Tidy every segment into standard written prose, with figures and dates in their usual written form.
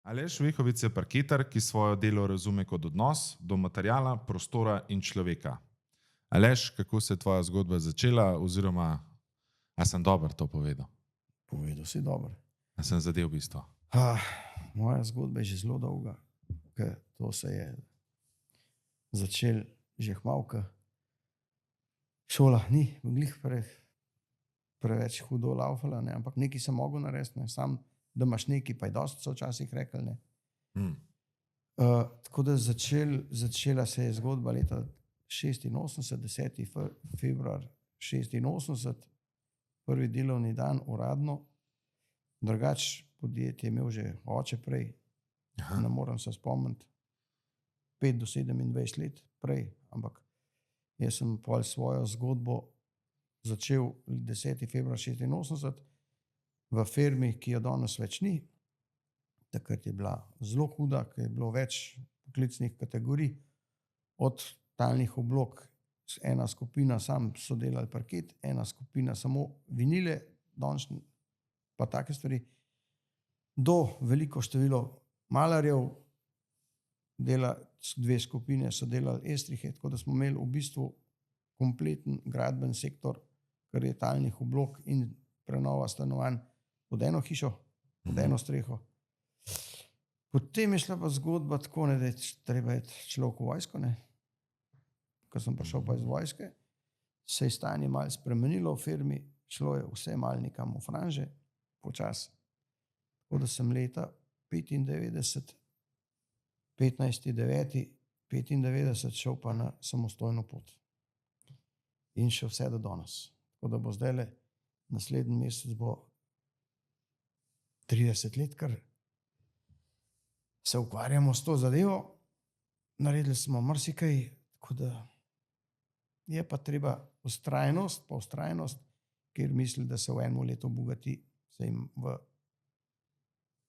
Aleš Vehovic je parketar, ki svoje delo razume kot odnos do materiala, prostora in človeka. Aleš, kako se je tvoja zgodba začela, oziroma a sem dobro to povedal? Povedal si dobro. A sem zadev bistvo? Moja zgodba je že zelo dolga, ker to se je začel že hmalka. Šola ni glih preveč hudo laufala, ne? Ampak nekaj sem mogel narediti, ne? Sam, da imaš nekaj, pa je dosti, so včasih rekli. Ne? Tako da začela se je zgodba leta 86, 10. februar 86, prvi delovni dan uradno. Drugač podjetje je imel že oče prej, ne moram se spomniti, 5 do 27 let prej, ampak jaz sem pol svojo zgodbo začel 10. februar 86 v firmi, ki jo danes več ni. Takrat je bila zelo huda, ker je bilo več poklicnih kategorij, od talnih oblog, ena skupina sam so delali parket, ena skupina samo vinile, danes pa take stvari, do veliko število malarjev, dve skupine so delali estrihe, tako da smo imeli v bistvu kompleten gradben sektor, kar je talnih oblog in prenova stanovanj pod eno hišo, pod eno streho. Potem je šla pa zgodba tako, ne, da je treba iti človek v vojsko. Ne. Ko sem prišel pa iz vojske, se je stanje malo spremenilo v firmi, šlo je vse malo nekam v franže, počas. Tako da sem leta 95, 15.9.95 šel pa na samostojno pot. In še vse do danes. Tako da bo zdajle, naslednji mesec bo 30 let, kar se ukvarjamo s to zadevo. Naredili smo marsikaj, tako da je pa treba vztrajnost, ker misli, da se v enem letu obogati, se jim v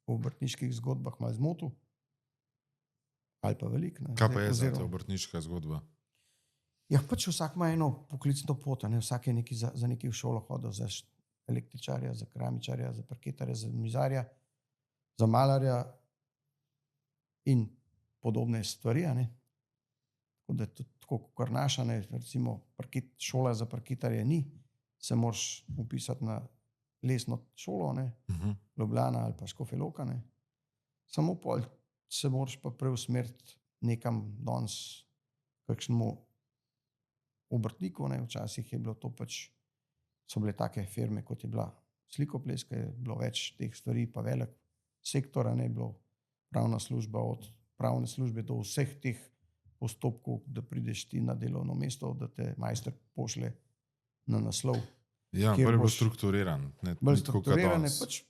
obrtniških zgodbah malo zmotil. Ali pa veliko. Kaj pa je za te obrtniška zgodba? Ja, pač vsak ima eno poklicno pot, ne? Vsak je za nekaj v šolo hodil, za električarja, za keramičarja, za parketarja, za mizarja, za malarja in podobne stvari. Ne? Tako da je tudi tako, kar naša, ne? Recimo šola za parketarje ni, se moraš upisati na lesno šolo, ne? Ljubljana ali pa Škofja Loka. Ne? Samo pol se moraš pa preusmeriti nekam danes kakšnemu obrtniku. Ne? Včasih je bilo to pač, so bile take firme, kot je bila Slikopleska, je bilo več teh stvari, pa velik sektor, ne, bilo pravna služba, od pravne službe do vseh teh postopkov, da prideš ti na delovno mesto, da te majster pošle na naslov. Ja, bolj bo strukturiran. Bolj strukturiran je pač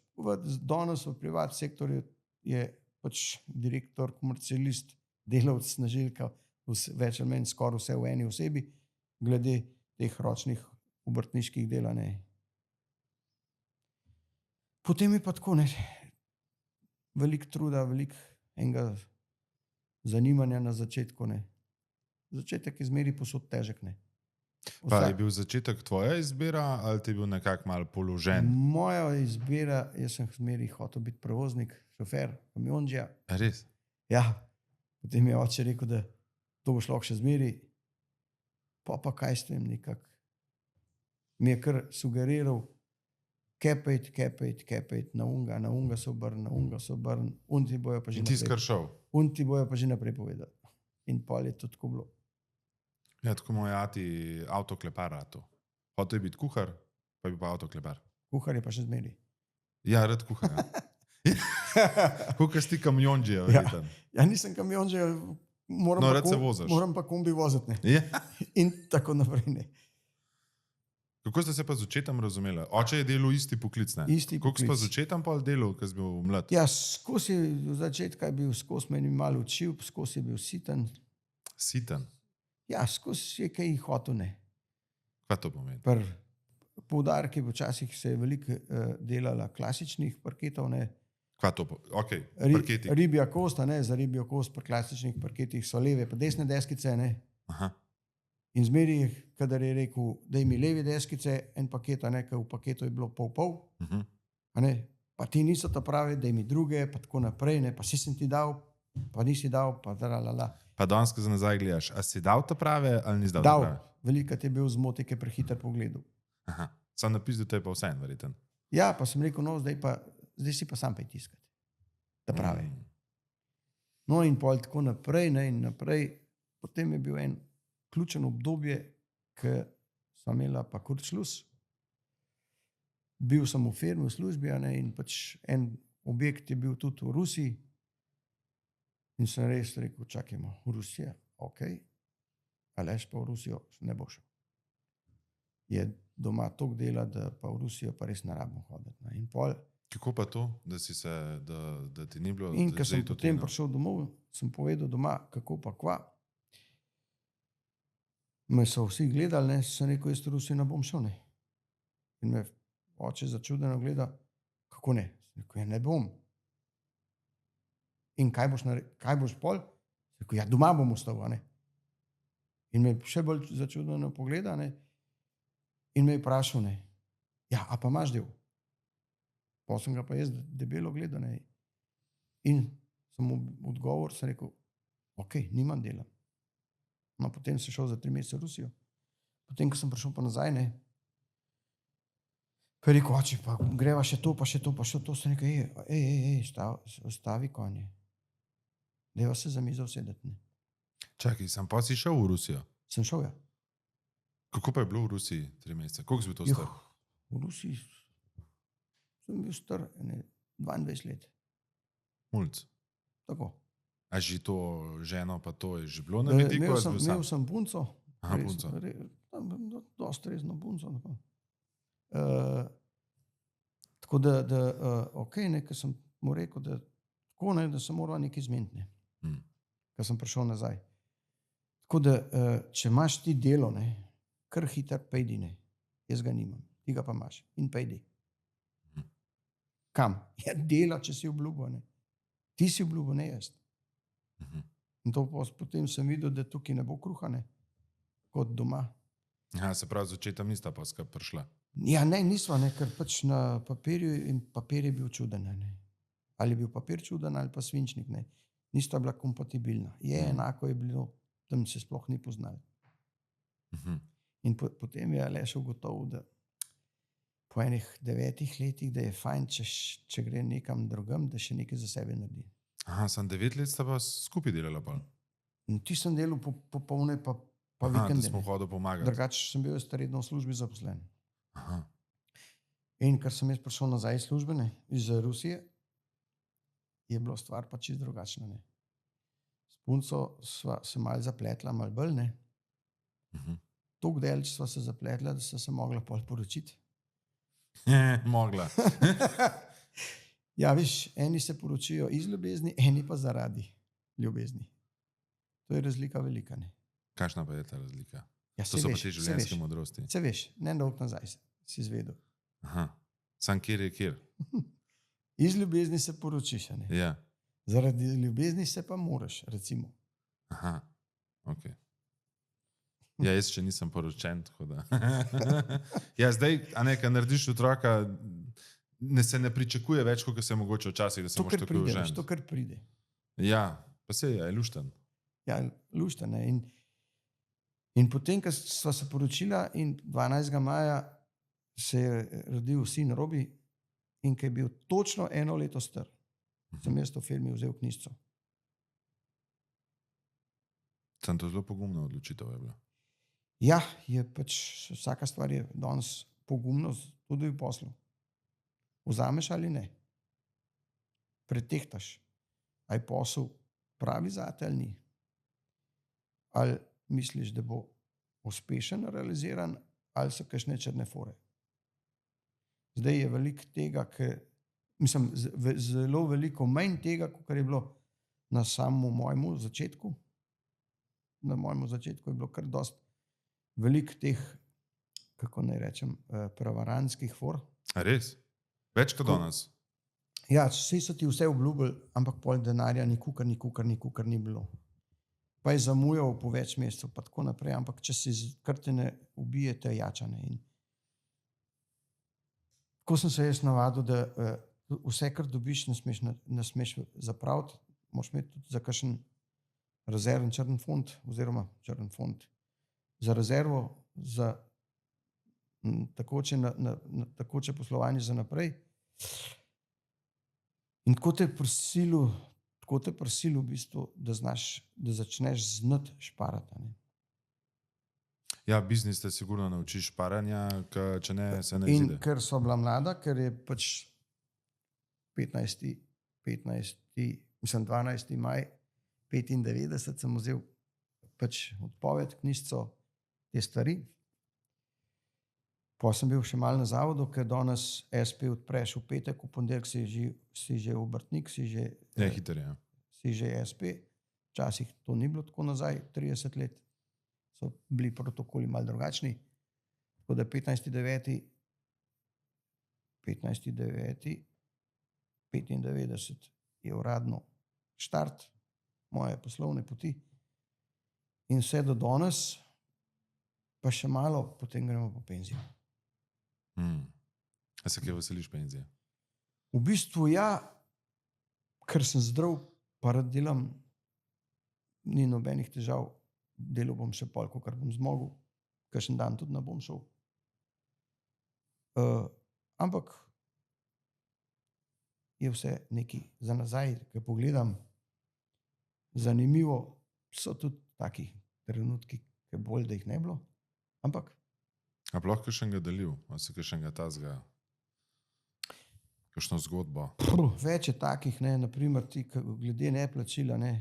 danes v privat sektorju, je pač direktor, komercialist, delavec, snažilka, več ali manj skoraj vse v eni osebi, glede teh ročnih obrtniških delanj. Potem je pa tako, ne, veliko truda, veliko enega zanimanja na začetku. Ne. Začetek je zmeri posod težek. Ne. Pa je bil začetek tvoja izbira ali ti je bil nekako malo položen? Moja izbira, jaz sem zmeri hotel biti prevoznik, šofer, kamionđija. Res? Ja, potem je oče rekel, da to boš lahko še zmeri, pa kaj s tem nekako. Mi je kar sugeriral, kepejt, na unga se obrn, un ti bojo pa že in ti skršal? Un ti bojo pa že naprej povedali. In pol je to tako bilo. Ja, tako moj ati avtoklepar ratu. Hotel je biti kuhar, pa je bil pa avtoklepar. Kuhar je pa še zmeri. Ja, rad kuhar. Kuhar si ti kamionđija, verjetno. Ja, nisem kamionđija, moram pa kombi voziti. Ne. Ja. In tako naprej. Ne. Kako ste se pa z očetom razumeli? Oče je delal isti poklic, ne? Isti Kako si poklic. pa z očetom pa delal, ko si bil mlad? Ja, skozi v začetka je bil, skozi meni malo učil, skozi je bil siten. Siten? Ja, skozi je kaj hotel, ne. Kaj to pomeni? Poudarki, včasih se je veliko delala klasičnih parketov, ne. Kaj to pomeni? Parketi. Ribja kost, ne, za ribjo kost pri klasičnih parketih so leve pa desne deskice, ne. Aha. In zmeri, kadar je rekel, daj mi levi deskice, en paket, ne, ker v paketu je bilo pol, a ne, pa ti niso ta pravi, da mi druge, pa tako naprej, ne, pa si sem ti dal, pa nisi dal, pa da. Pa danes, ko za nazaj gledaš, a si dal ta prave ali nisi dal ta Dal, prave? velikrat je bil zmotek, je prehiter pogledal. Aha. Sam napisal, to je pa vse en verjeten. Ja, pa sem rekel, no, zdaj si pa sam tiskati. Da pravi. No in pol tako naprej, ne, in naprej. Potem je bil en ključen obdobje, ki sem imela pa kurčlus. Bil sem v firmi, v službi, ne, in pač en objekt je bil tudi v Rusiji. In sem res rekel, čakajmo, v Rusijo, ok, Aleš pa v Rusijo ne bo šel. Je doma toliko dela, da pa v Rusijo pa res ne rabimo hoditi. Ne. In pol, Kako pa to, da si se, da ti ni bilo? in da ko sem zdaj to potem tujino? prišel domov, sem povedal doma, kako pa kva. Me so vsi gledali, ne, sem rekel, jaz v Rusijo ne bom šel. Ne. In me oče začudeno gleda, kako ne? Sem rekel, ja, ne bom. In kaj boš pol? Sem rekel, ja, doma bom ostal. Ne. In me še bolj začudeno pogleda, ne, in me je vprašal, ne, ja, a pa imaš del? Pa sem ga pa jaz debelo gledal, ne. In sem mu odgovor, sem rekel, ok, nimam dela. No, potem sem šel za 3 mesece v Rusijo. Potem, ko sem prišel pa nazaj, ne, pa je rekel, oče, pa greva še to, pa še to, pa še to. Sem rekel, stavi konje. Deva se za mizo usedeti. Ne. Čakaj, sem pa si šel v Rusijo. Sem šel, ja. Kako pa je bilo v Rusiji 3 mesece? Koliko si bil to Juh, star? v Rusiji sem bil star 22 let. Mulc. Tako. A že to ženo, pa to je že bilo na vidiku? Imel sem punco. Aha, punco. Dosti resno punco. Tako da ok, ker sem mu rekel, da tako ne, da se mora nekaj zmeniti. Ne. Ker sem prišel nazaj. Tako da, če imaš ti delo, ne, kar hiter pejdi, ne. Jaz ga nimam, ti ga pa imaš in pejdi. Kam? Ja, dela, če si obljubil, ne. Ti si obljubil, ne jaz. In to potem sem videl, da tukaj ne bo kruha, ne, kot doma. Ja, se pravi, z očetom nista pa skupaj prišla. Ja, ne, nisva, ne, ker pač na papirju in papir je bil čuden. Ne. Ali je bil papir čuden ali pa svinčnik, ne. Nista bila kompatibilna. Je enako je bilo, tam se sploh ni poznali. In potem je Aleš ugotovil, da po enih 9 letih, da je fajn, če gre nekam drugam, da še nekaj za sebe naredi. Aha, sem 9 let sta pa skupaj delala pa. In ti sem delal popolne pa Aha, da vikende. smo hodili pomagati. Drugače sem bil jaz redno v službi zaposlen. Aha. In ker sem jaz prišel nazaj iz službe, ne, iz Rusije, je bila stvar pa čisto drugačna. Ne. S punco sva se malo zapletla, malo bolj, ne. Toliko daleč sva se zapletla, da sva se mogla pol poročiti. Mogla. Ja, veš, eni se poročijo iz ljubezni, eni pa zaradi ljubezni. To je razlika velika, ne. Kakšna pa je ta razlika? Ja, To so pa te življenjske modrosti. Se veš, ne dolgo nazaj si izvedel. Aha. Sam kjer je kjer. Iz ljubezni se poročiš, ne. Ja. Zaradi ljubezni se pa moraš, recimo. Aha, ok. Ja, jaz še nisem poročen, tako da. Ja, zdaj, a ne, kad narediš otroka, se ne pričakuje več, kot se mogoče včasih, da se To, moraš kar tako pride, veš, oženiti. to, kar pride. Ja, pa se je lušten. Ja, luštane. In potem, ko sva se poročila in 12. maja se je rodil sin Robi in ko je bil točno 1 leto star, sem jaz to filmi vzel knjižico. Sem to zelo pogumna odločitev je bila. Ja, je pač vsaka stvar je danes pogumnost, tudi v poslu. Vzameš ali ne. Pretehtaš. A je posel pravi zate ali ni. Ali misliš, da bo uspešen realiziran, ali so kakšne črne fore. Zdaj je veliko tega, zelo veliko manj tega, kot je bilo na samem mojemu začetku. Na mojemu začetku je bilo kar dosti veliko teh, kako naj rečem, prevarantskih for. A res? Več kot danes? Ja, vsi so ti vse obljubili, ampak pol denarja nikukar ni bilo. Pa je zamujal po več mesecev, pa tako naprej, ampak če si kar te ne ubije, te jačane. In ko sem se jaz navadil, da vse, kar dobiš, ne smeš zapraviti, moraš imeti tudi za kakšen rezervni črn fond, oziroma črn fond. Za rezervo, za takoče poslovanje za naprej. In tako te prisilil v bistvu, da začneš znati šparati. Ne? Ja, biznis te sigurno naučiš šparanja, če ne, se ne In izide. ker so bila mlada, ker je pač 12. maj 95 sem vzel pač odpoved, knjižico, te stvari. Pa sem bil še malo na zavodu, ker danes SP odpreš v petek, v ponedeljek si že obrtnik, si že Hiter je. si že SP. Včasih to ni bilo tako nazaj, 30 let so bili protokoli malo drugačni. Tako da 15.9. 95 je uradno štart moje poslovne poti in vse do danes, pa še malo, potem gremo po penzijo. A se kaj veseliš penzije? V bistvu ja, ker sem zdrav, pa rad delam, ni nobenih težav, delal bom še pol, kar bom zmogel, kakšen dan tudi ne bom šel. Ampak je vse nekaj za nazaj, ko pogledam, zanimivo, so tudi taki trenutki, ki bolj, da jih ne bilo, ampak A pa lahko kakšnega delil, a se kakšnega tazga, kakšno zgodbo? Več je takih, ne, naprimer ti, glede neplačila, ne.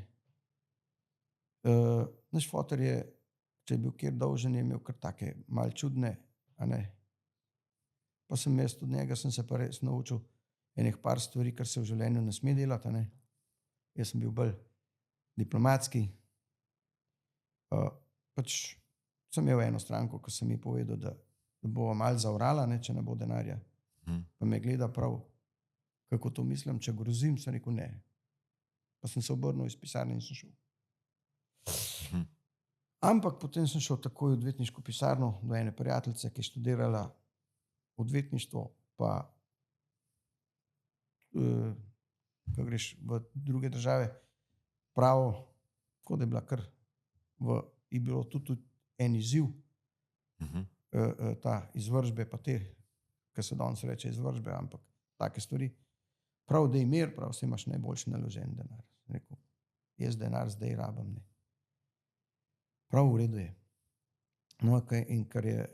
Naš foter je, če je bil kjer dolžen, je imel kar take mal čudne, a ne. Pa sem jaz od njega, sem se pa res naučil enih par stvari, kar se v življenju ne sme delati, a ne. Jaz sem bil bolj diplomatski. Pač sem imel eno stranko, ko sem ji povedal, da bova malo zavrala, ne, če ne bo denarja. Pa me gleda prav, kako to mislim, če grozim, sem rekel ne. Pa sem se obrnil iz pisarne in sem šel. Ampak potem sem šel takoj v odvetniško pisarno do ene prijateljice, ki je študirala odvetništvo, pa ko greš v druge države, pravo, tako da je bila kar je bilo tudi en izziv, ta izvršbe, pa te, ki se danes reče izvršbe, ampak take stvari. Prav, da je mir, prav, vse imaš najboljši naložen denar. Rekel, jaz denar zdaj rabim, ne. Prav v redu je. No, in kar je...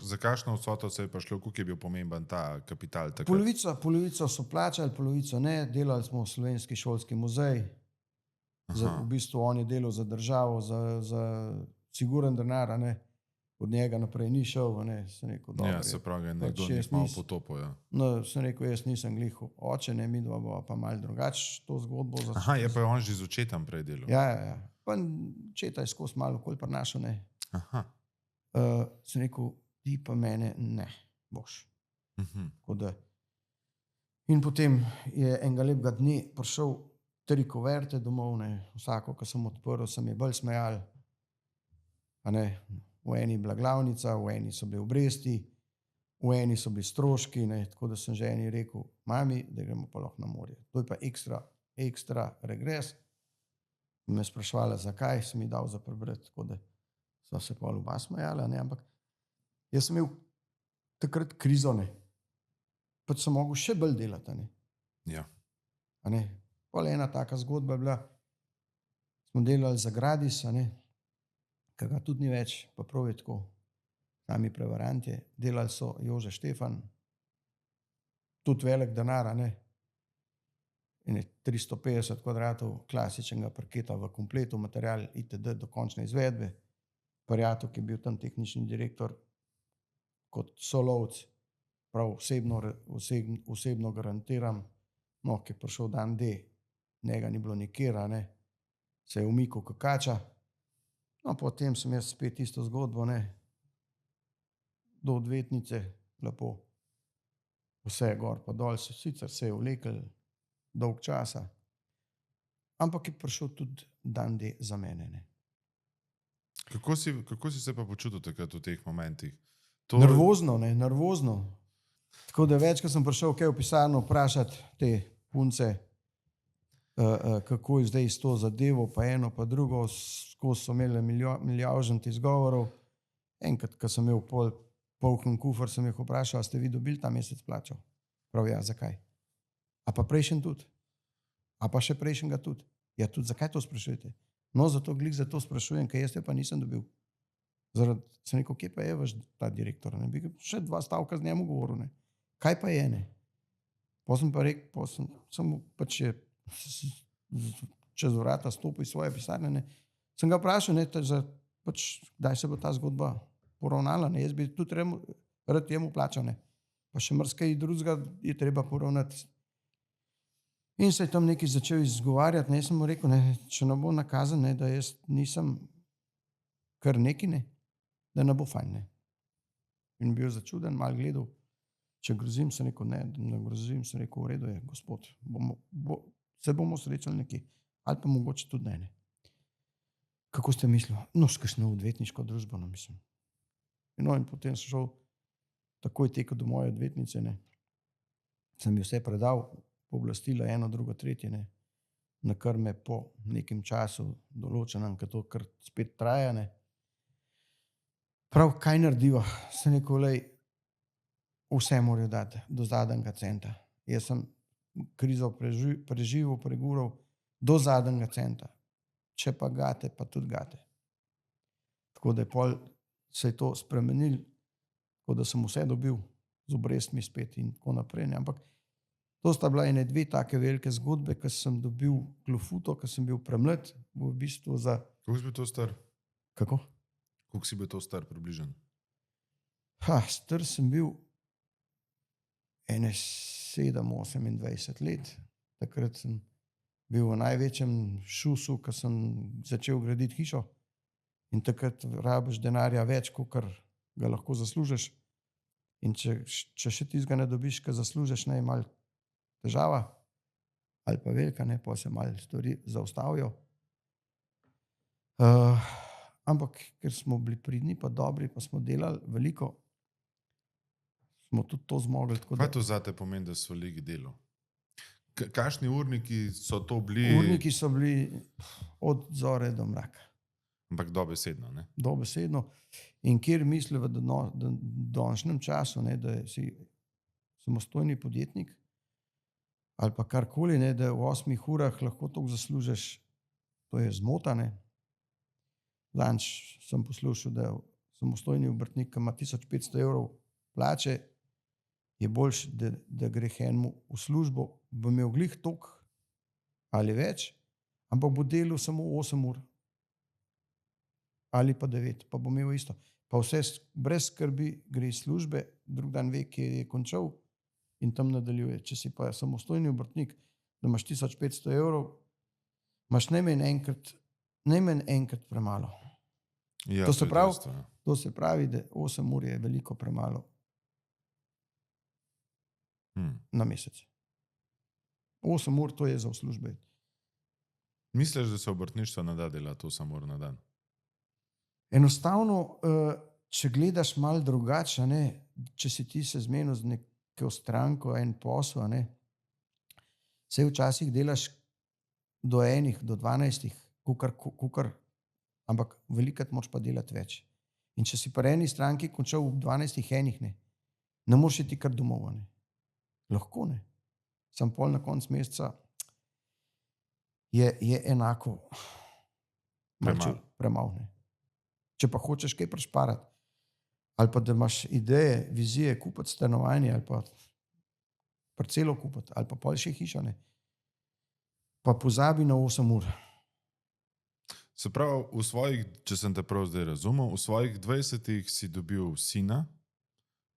Za kakšno vsoto se je pa šlo, koliko je bil pomemben ta kapital? Polovico so plačali, polovico ne, delali smo v Slovenski šolski muzej, v bistvu on je delal za državo, za siguren denar, a ne, od njega naprej ni šel, a ne, sem rekel, dobro. Ja, se pravi, nekdo ni malo potopil, ja. No, sem rekel, jaz nisem glih oče, ne, midva bova pa malo drugače to zgodbo začela. Aha, je pa on že z očetom prej delal. Ja. Pa očeta je skozi malo okoli prinašal, ne. Aha. Sem rekel, ti pa mene ne boš. Tako da. In potem je enega lepega dne prišel 3 kuverte domov, ne. Vsako, ko sem odprl, sem je bolj smejal. A ne, v eni bila glavnica, v eni so bili obresti, v eni so bili stroški, ne. Tako da sem ženi rekel, mami, da gremo pa lahko na morje. To je pa ekstra regres. Me spraševala, zakaj, sem ji dal za prebrati, tako da so se pa oba smejala, ne, ampak jaz sem imel takrat krizo, ne. Pač sem mogel še bolj delati, ne. Ja. A ne. Pol ena taka zgodba je bila, smo delali za Gradis, a ne, ki ga tudi ni več, pa prav je tako, sami prevarantje, delali so Jože Štefan, tudi velik denar, a ne, in je 350 kvadratov klasičnega parketa v kompletu, material itd. Do končne izvedbe. Prijatelj, ki je bil tam tehnični direktor, kot solovec, prav osebno garantiram, no, ki je prišel dan D, njega ni bilo nikjer, a ne, se je umikal kakača. No, potem sem jaz spet isto zgodbo, ne, do odvetnice, lepo, vse gor pa dol, sicer se je vlekel dolg časa, ampak je prišel tudi dan D za mene, ne. Kako si se pa počutil takrat v teh momentih? Nervozno, ne, nervozno. Tako da večkrat sem prišel v pisarno vprašati te punce, kako je zdaj s to zadevo, pa eno, pa drugo, skozi so imeli milijavžent izgovorov. Enkrat, ko sem imel poln kufer, sem jih vprašal, a ste vi dobili ta mesec plačo? Prav, ja, zakaj? A pa prejšnji tudi? A pa še prejšnjega tudi? Ja, tudi zakaj to sprašujete? No, zato sprašujem, ker jaz te pa nisem dobil. Zaradi, sem rekel, kje pa je vaš ta direktor? Ne bi še 2 stavka z njemu govoril, ne? Kaj pa je, ne? Potem sem pa rekel, sem pač je čez vrata stopil iz svoje pisarne, ne? Sem ga vprašal, ne, pač, kdaj se bo ta zgodba poravnala, ne? Jaz bi tudi rad jemu plačal, ne? Pa še marsikaj drugega je treba poravnati. In se je tam nekaj začel izgovarjati, ne, sem mu rekel, ne, če ne bo nakazan, ne, da jaz nisem kar neki, ne, da ne bo fajn, ne. In bil začuden, malo gledal, če grozim, sem rekel, ne grozim, sem rekel, v redu je, gospod, se bomo srečali nekje, ali pa mogoče tudi ne. Kako ste mislili? No, s kakšno odvetniško družbo, no, mislim. No, in potem sem šel takoj tekel do moje odvetnice, ne. Sem ji vse predal, pooblastila, eno, drugo, tretje, ne. Na kar me po nekem času določenem, ker to kar spet traja, ne. Prav, kaj narediva? Sem rekel, lej, vse morajo dati do zadnjega centa. Jaz sem krizo preživel, pregural do zadnjega centa. Če pa gate, pa tudi gate. Tako da je pol se je to spremenilo, tako da sem vse dobil z obrestmi spet in tako naprej, ne. Ampak to sta bila ene 2 take velike zgodbe, ko sem dobil klofuto, ko sem bil premlad, v bistvu za... Kako si bil to star? Kako? Koliko si bil to star približno? Star sem bil ene 27-28 let. Takrat sem bil v največjem šusu, ko sem začel graditi hišo in takrat rabiš denarja več, kakor ga lahko zaslužiš. In če še tistega ne dobiš, ko zaslužiš, ne, je malo težava ali pa velika, ne, pa se malo stvari zaustavijo. Ampak, ker smo bili pridni pa dobri, pa smo delali veliko, smo tudi to zmogli. Kaj to zate pomeni, da so v ligi delal? Kakšni urniki so to bili? Urniki so bili od zore do mraka. Ampak dobesedno, ne? Dobesedno. In kjer misli v današnjem času, ne, da si samostojni podjetnik ali pa karkoli, ne, da v 8 urah lahko toliko zaslužiš, to je zmota, ne. Zadnjič sem poslušal, da samostojni obrtnik, ki ima 1500 evrov plače, je boljše, da gre enemu v službo, bo imel glih toliko ali več, ampak bo delal samo 8 ur. Ali pa 9, pa bo imel isto. Pa vse brez skrbi gre iz službe, drug dan ve, kje je končal in tam nadaljuje. Če si pa samostojni obrtnik, da imaš 1500 evrov, imaš najmanj enkrat premalo. Ja, To se pravi, da 8 ur je veliko premalo na mesec. 8 ur, to je za v službe. Misliš, da se obrtništvo ne da delati 8 ur na dan? Enostavno, če gledaš malo drugače, ne, če si ti se zmenil z neko stranko, en posel, ne, saj včasih delaš do 1, do 12, kukar, ampak velikrat moraš pa delati več. In če si pri eni stranki končal v 12 enih, ne moreš iti kar domov, ne. Lahko, ne. Sam pol na konc meseca je enako premalo, ne. Če pa hočeš kaj prišparati, ali pa da imaš ideje, vizije, kupiti stanovanje, ali pa parcelo kupiti, ali pa pol še hišo, ne, pa pozabi na 8 ur. Se pravi, če sem te prav zdaj razumel, v svojih 20 si dobil sina,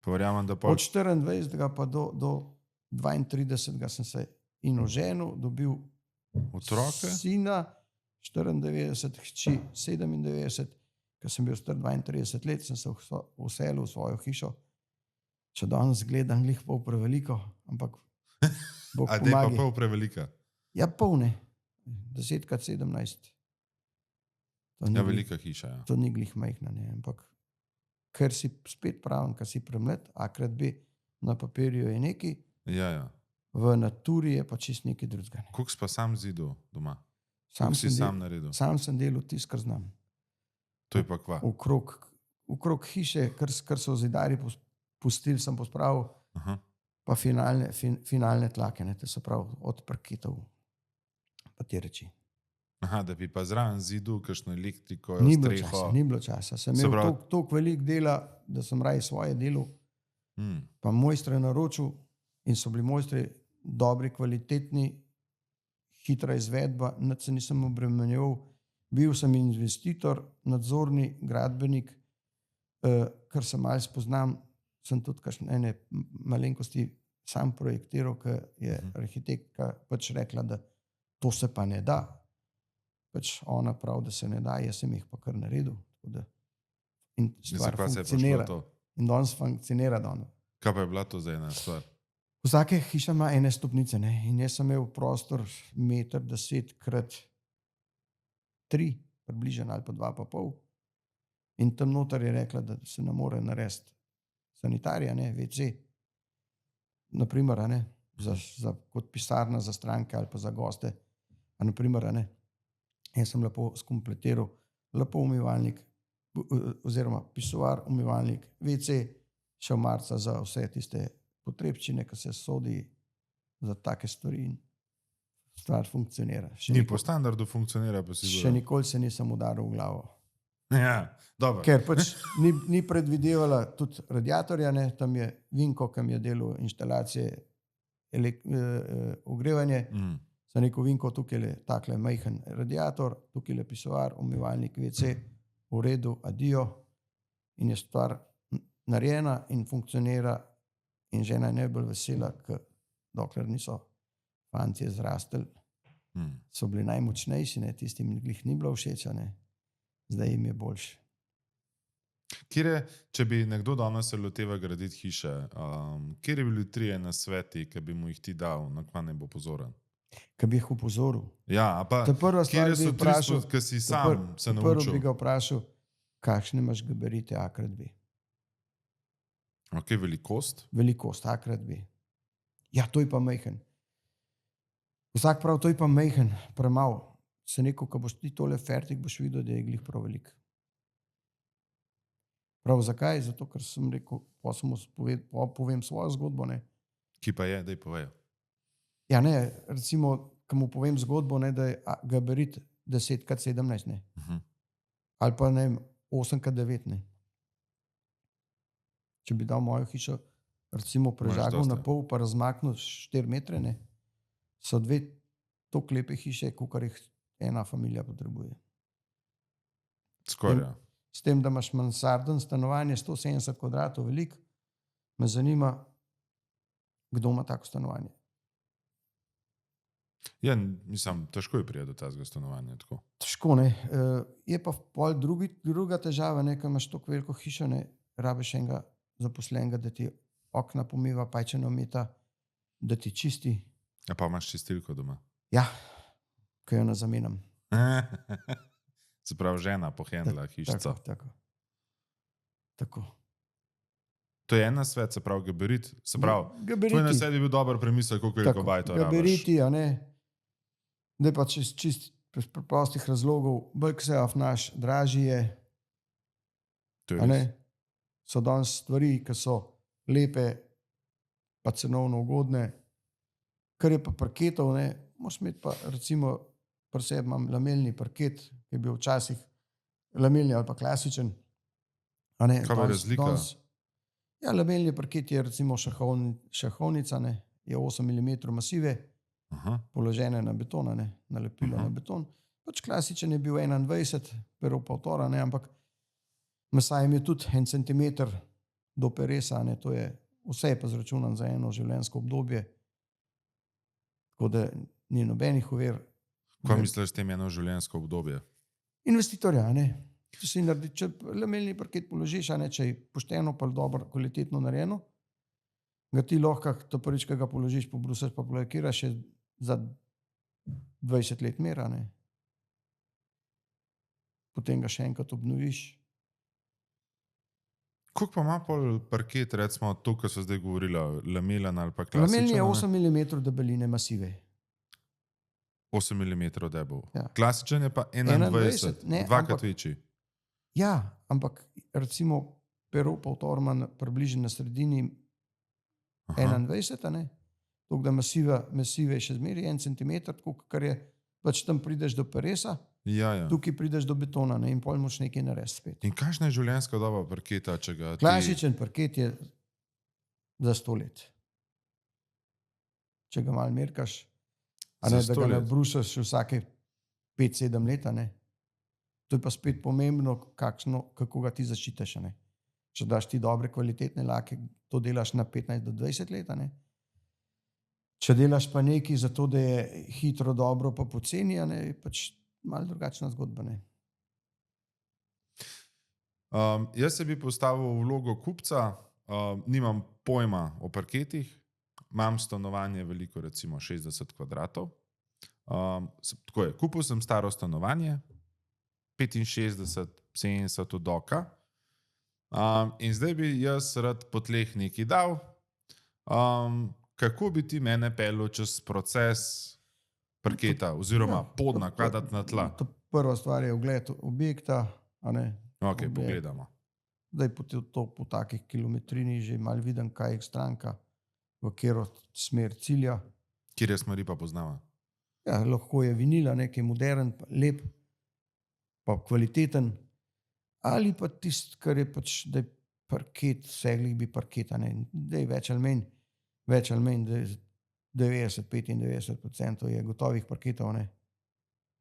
pa verjamem, da Od 24 pa do 32 sem se in oženil, dobil otroke, sina, 94, hči 97, ko sem bil star 32 let, sem se vselil v svojo hišo. Če danes gledam, glih pol preveliko, ampak Bog a dej pa pomagi. pol prevelika. Ja, pol ne. 10x17. Ja, velika hiša, ja. To ni glih majhna, ne, ampak ker si spet pravim, ker si premlad, akrat bi na papirju je neki, Ja. v naturi je pa čist nekaj drugega. Ne. Koliko si pa sam zidal doma? Sam Koliko si sem, sam naredil? sam sem delal tisto, kar znam. To je pa kva. Okrog hiše, kar so zidarji pustili, sem pospravil, Aha. pa finalne tlake, ne, to se pravi od parketov pa te reči. Aha, da bi pa zraven zidu, kakšno elektriko, Ni bilo streho. časa, ni bilo časa. Sem Se imel pravi- toliko velik dela, da sem raje svoje delo, pa mojstre naročil in so bili mojstri dobri, kvalitetni, hitra izvedba, nič se nisem obremenjeval. Bil sem investitor, nadzorni, gradbenik, kar se malo spoznam, sem tudi kakšne malenkosti sam projektiral, ker je arhitektka pač rekla, da to se pa ne da. Pač ona pravi, da se ne da, jaz sem jih pa kar naredil. In stvar Zakaj se je prišlo funkcionira. to? In danes funkcionira. Kaj pa je bila to za ena stvar? Vsake hiša ima ene stopnice, ne? In jaz sem imel prostor 1,10 krat 3, približno ali pa 2,5. In tam noter je rekla, da se ne more narediti sanitarija, ne, WC. Naprimer, a ne, kot pisarna za stranke ali pa za goste. A naprimer, a ne, jaz sem lepo skompletiral, lepo umivalnik, oziroma pisoar, umivalnik, WC, še v marca za vse tiste potrebčine, ki se sodi za take stvari in stvar funkcionira. Ni po standardu funkcionira, pa si Še nikoli se nisem udaril v glavo. Ja, dobro. Ker pač ni predvidevala tudi radiatorja, ne? Tam je Vinko, ki mi je delal inštalacije, ogrevanje. Sem rekel, Vinko, tukaj je takle majhen radiator, tukaj je pisoar, umivalnik, WC, v redu, adijo. In je stvar narejena in funkcionira in žena je najbolj vesela, ker dokler niso fantje zrastli, so bili najmočnejši, ne? Tistim jih ni bilo všeč, ne? Zdaj jim je boljše. Če bi nekdo danes se loteval graditi hiše, kje bi bili 3 nasveti, ki bi mu jih ti dal, na kva ne bo pozoren? Ki bi jih opozoril. Ja, a pa To je prva stvar, kje bi so vprašal, 300, ki si sam se prvo naučil? bi ga vprašal, kakšne imaš gabarite A×B. Ok, velikost? Velikost A×B. Ja, to je pa majhen. Vsak prav, to je pa majhen, premalo. Se neko, ko boš ti tole fertik, boš videl, da je glih prav velik. Prav zakaj? Zato, ker sem rekel, povem svojo zgodbo, ne. Ki pa je, daj povejo. Ja, ne, recimo, ko mu povem zgodbo, ne, da je gabarit 10x17, ne. Ali pa, ne vem, 8x9, ne. Če bi dal mojo hišo, recimo prežagal na pol, pa razmaknil 4 metre, ne, so 2 toliko lepe hiše, kakor jih ena familija potrebuje. Skoraj. S tem, da imaš mansarden stanovanje 170 kvadratov velik, me zanima, kdo ima tako stanovanje. Ja, mislim, težko je priti do tega stanovanja. Tako. Težko, ne. Je pa pol druga težava, ne, ko imaš toliko veliko hišo, ne, rabiš enega zaposlenega, da ti okna pomiva, pajčeno meta, da ti čisti. A pa imaš čistilko doma? Ja, ko jo ne zamenjam. Se pravi, žena pohendla hišico. Tako. To je en nasvet, se pravi, gabarit. Se pravi, gabariti. Tvoj nasvet je bil dober premislek, koliko veliko bajto rabiš. Gabariti, a ne. Da pa čist preprostih razlogov, bolj se afnaš, dražji je. To je A ne? res. So danes stvari, ki so lepe, pa cenovno ugodne. Kar je pa parketov, ne, moraš imeti pa recimo pri sebi imam lamelni parket, ki je bil včasih lamelni ali pa klasičen. A ne, Kaj pa je razlika? Ja, lamelni parket je recimo šahovnica, ne, je 8 mm masive, položene na beton, ne, nalepilo na beton. Pač klasičen je bil 21, pero pa avtora, ne, ampak masajem je tudi 1 centimeter do peresa, ne, to je vse je pa zračunan za eno življenjsko obdobje. Tako da ni nobenih ovir. Kaj misliš s tem eno življenjsko obdobje? Investitorja, ne. Če lamelni parket položiš, a ne, če je pošteno pa dobro, kvalitetno narejeno, ga ti lahko, to prvič, ko ga položiš, pobrusaš pa polakiraš, še za 20 let mera, ne. Potem ga še enkrat obnoviš. Koliko pa ima pol parket, recimo to, kar so zdaj govorila, lamelen ali pa Lamelni klasičen? je a ne? 8 mm debeline masive. 8 mm debel. Ja. Klasičen je pa 21, 21, ne, dvakrat ampak- večji. Ja, ampak recimo pero pa Torman približno na sredini Aha. 21, a ne? Tako da masive je še zmeraj 1 cm, tako kar je, pač tam prideš do peresa, Ja. tukaj prideš do betona, ne? In pol moš nekaj narediti spet. In kakšna je življenjska doba parketa, če ga Klasičen parket je za 100 let. Če ga malo merkaš, a Za ne, da 100 ga let? nabrušaš vsake 5-7 let, a ne. To je pa spet pomembno, kako ga ti zaščitiš, a ne. Če daš ti dobre kvalitetne lake, to delaš na 15 do 20 let, a ne. Če delaš pa nekaj za to, da je hitro, dobro pa poceni, a ne, je pač malo drugačna zgodba, ne. Jaz se bi postavil v vlogo kupca, nimam pojma o parketih, imam stanovanje veliko, recimo 60 kvadratov. Tako je, kupil sem staro stanovanje, 65, 70 od oka. In zdaj bi jaz rad po tleh nekaj dal. Kako bi ti mene peljal čez proces parketa, oziroma podna, kvadat na tla? To prva stvar je ogled objekta, a ne. Ok, Ogled. pogledamo. Zdaj po takih kilometrini že malo vidim, kaj je stranka, v katero smer cilja. Kjer je smeri pa poznava? Ja, lahko je vinila, nekaj modern, pa lep, pa kvaliteten, ali pa tisti, kar je pač, da je parket, segli bi parketa, ne, da je več ali manj, da je 90-95% je gotovih parketov, ne.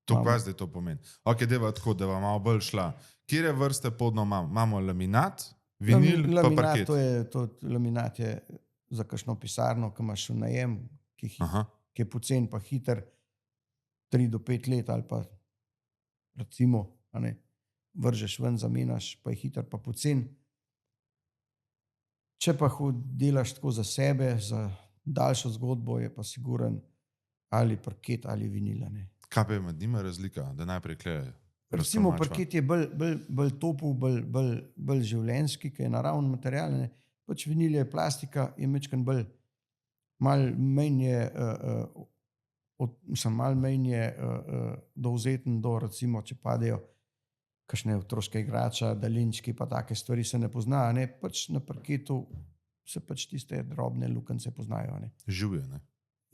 To Imamo. kaj zdaj to pomeni? Ok, deva tako, da vam malo bolj šla. Kjere vrste podno imam? Imamo laminat, vinil, pa parket. Laminat je za kakšno pisarno, ki imaš v najem, Aha. ki je pocen pa hiter, 3 do 5 let ali pa recimo, a ne, vržeš ven, zamenjaš, pa je hiter pa pocen. Če pa delaš tako za sebe, za daljšo zgodbo, je pa siguren ali parket ali vinila, ne. Kaj pa je med njima razlika, da najprej kleje? Recimo parket je bolj topel, bolj življenjski, ki je naravni material, ne. Pač vinil je plastika, je majčkeno bolj, malo manj je, malo manj je dovzeten do, recimo, če padejo kakšne otroške igrače, daljinčki pa take stvari se ne pozna, a ne. Pač na parketu se pač tiste drobne luknjice poznajo, a ne. Živje, ne?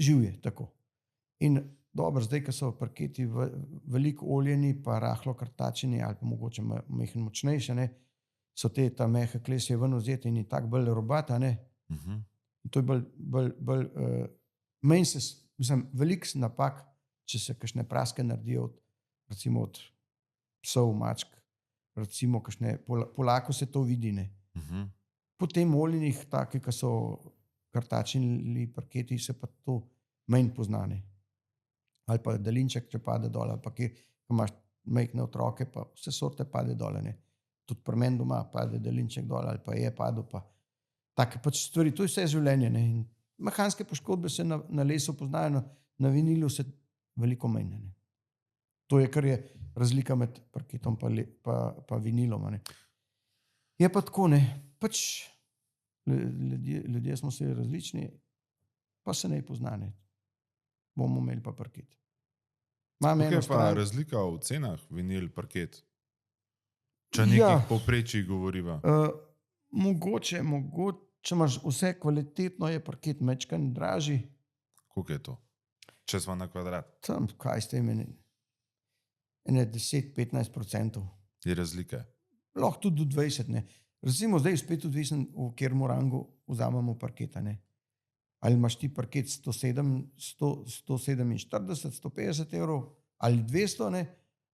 Živje, tako. In dobro, zdaj, ko so parketi veliko oljeni, pa rahlo krtačeni ali pa mogoče majhen močnejši, ne, so ta mehek les je ven vzeti in je tako bolj robat, a ne. In to je bolj manj veliko napak, če se kakšne praske naredijo recimo od psov, mačk, recimo kakšne, po laku se to vidi, ne. Potem oljenih, take, ki so krtačeni parketi, se pa to manj pozna, ne. Ali pa daljinček, če pade dol, ali pa kje, ko imaš majhne otroke, pa vse sorte pade dol, ne. Tudi pri meni doma pade daljinček dol, ali pa je padel, pa take pač stvari, to je vse življenje, ne. In mehanske poškodbe se na lesu poznajo, na vinilu se veliko manj, ne. To je, kar je razlika med parketom pa vinilom, a ne. Je pa tako, ne, pač ljudje smo vsi različni, pa se ne pozna, ne. Bomo imeli pa parket. Imam Kaj eno je pa stran, razlika v cenah, vinil, parket? Če nekih povprečij govoriva. Mogoče, če imaš vse kvalitetno, je parket majčkeno dražji. Koliko je to? Če smo na kvadrat. Tam, kaj ste imeli? Ene 10-15%. Je razlike. Lahko tudi do 20, ne. Recimo zdaj spet odvisen, v katerem rangu vzamemo parketa, ne. Ali imaš ti parket 147, 150 evrov, ali 200, ne,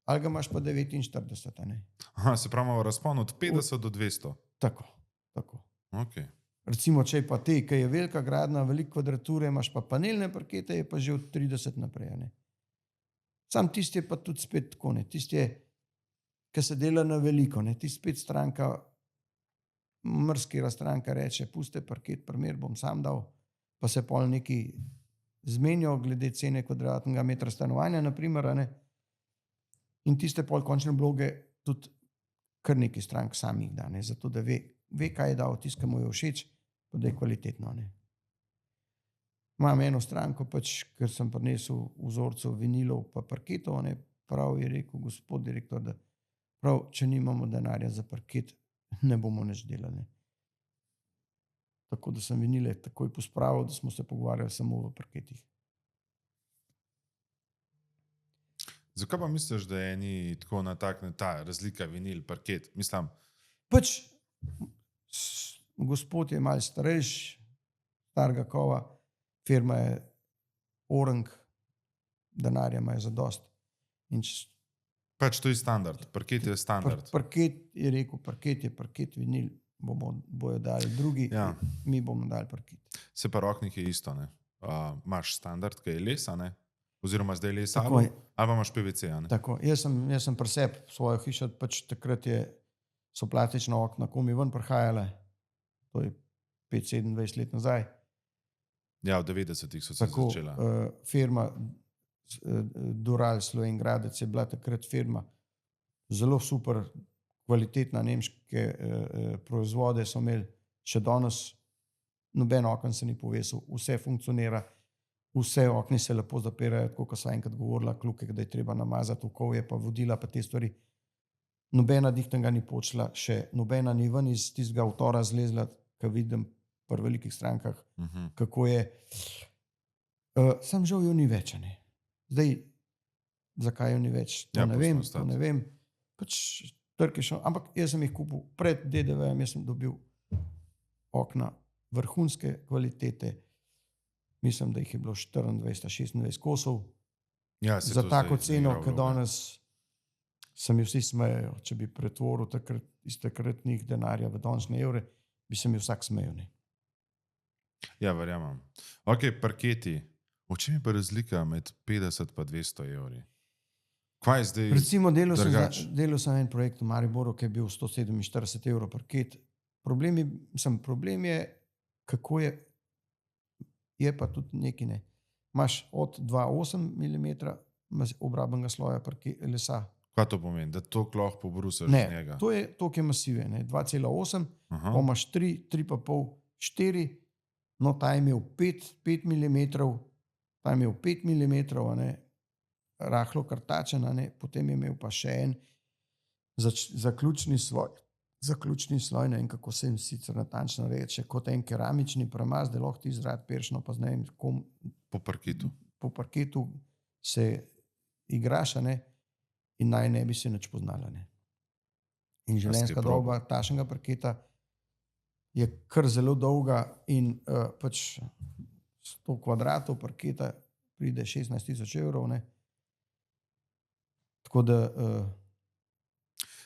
ali ga imaš pa 49, a ne. Aha, se pravi, imamo razpon od 50 do 200. Tako. Ok. Recimo, če je pa ki je velika gradnja, veliko kvadrature, imaš pa panelne parkete, je pa že od 30 naprej, a ne. Sam tisti je pa tudi spet tako, ne. Tisti je, ki se dela na veliko, ne. Tisti spet stranka, marsikatera stranka reče, pusti parket, primer bom sam dal, pa se pol neki zmenijo glede cene kvadratnega metra stanovanja, na primer, a ne. In tiste pol končne vloge tudi kar nekaj strank samih da, ne, zato da ve, ve, kaj je dal, tisto, ki mu je všeč, pa da je kvalitetno. Ne. Imam eno stranko, pač, ker sem prinesel vzorcev vinilov pa parketov, ne, prav je rekel gospod direktor, da prav, če nimamo denarja za parket, ne bomo nič delali. Tako da sem vinile takoj pospravil, da smo se pogovarjali samo v parketih. Zakaj pa misliš, da je ni tako natakne ta razlika vinil, parket? Mislim, Pač gospod je malo starejši, starega kova, firma je orang, denarja ima zadost. In pač to je standard, parket je standard. parket je rekel, parket je parket, vinil bojo dali drugi, Ja. mi bomo dali parket. Se pa roknik je isto, ne? Imaš standard, ki je lesa, ne? Oziroma zdaj lesa, Tako je. ali pa imaš PVC, ne? Tako, jaz sem pri sebi svojo hišo, pač takrat so plastična okna komi ven prihajale, to je 25 let nazaj. Ja, v 90-ih so se Tako, začela. firma Dural Slovengradec je bila takrat firma, zelo super, kvalitetna, nemške proizvode so imeli, še danes noben oken se ni povesil, vse funkcionira, vse okni se lepo zapirajo, tako kot so enkrat govorila, kljuke, da je treba namazati okovje, pa vodila, pa te stvari. Nobena dihtanga ni počela, še nobena ni ven iz tistega avtora zlezla, ki vidim pri velikih strankah, kako je. Sam žal jo ni več, ne. Zdaj, zakaj jo ni več, to Ja, ne vem, pustimo to ne vem. Pač trg je šel, ampak jaz sem jih kupil pred DDV-jem, jaz sem dobil okna vrhunske kvalitete, mislim, da jih je bilo 24-26 kosov. Ja, se Za to tako zdaj ceno, igra ki vloge. danes se mi vsi smejejo, če bi pretvoril iz takratnih denarja v današnje evre, bi se mi vsak smejal. Ne. Ja, verjamem. Ok, parketi. V čem je pa razlika med 50 in 200 evri? Kaj je zdaj? Recimo drugače? delal sem en projekt v Mariboru, ki je bil 147 evrov parket. Problem je, kako je pa tudi nekaj ne. Imaš od 2,8 mm obrabnega sloja lesa. Kaj to pomeni? Da to lahko pobrusaš z Ne, njega? to je toliko masive, 2,8, Aha. pa imaš 3, 3,5, 4, no ta je imel 5 mm, ta je imel 5 mm, ne, rahlo krtačen, ne, potem je imel pa še en zaključni sloj, ne vem, kako se jim sicer natančno reče, kot en keramični premaz, da lahko ti zrad peršno, pa ne vem, kom Po parketu. po parketu se igraš, ne, in naj ne bi se nič poznala. Ne. In življenjska doba takšnega parketa je kar zelo dolga in pač 100 kvadratov parketa pride 16.000 evrov. Ne. Tako da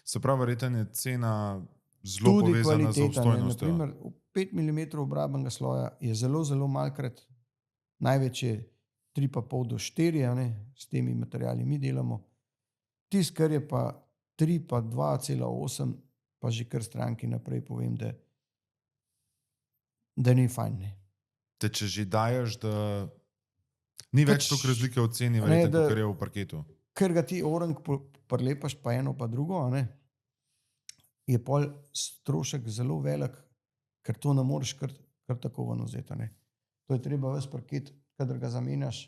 Se pravi, verjetno je cena zelo tudi povezana z kvaliteta, obstojnostjo. naprimer 5 mm obrabnega sloja je zelo, zelo malkrat, največ je 3,5 do 4, ne, s temi materiali mi delamo. Tisto, kar je pa 3 pa 2,8, pa že kar stranki naprej povem, da ni fajn. Ne. Te če že daješ, da ni več Pač, toliko razlike v ceni, ne, verjetno, da- kot je v parketu. Ker ga ti orang prilepaš pa eno pa drugo, a ne, je pol strošek zelo velik, ker to ne moreš kar tako ven vzeti. Ne. To je treba ves parket, kadar ga zamenjaš,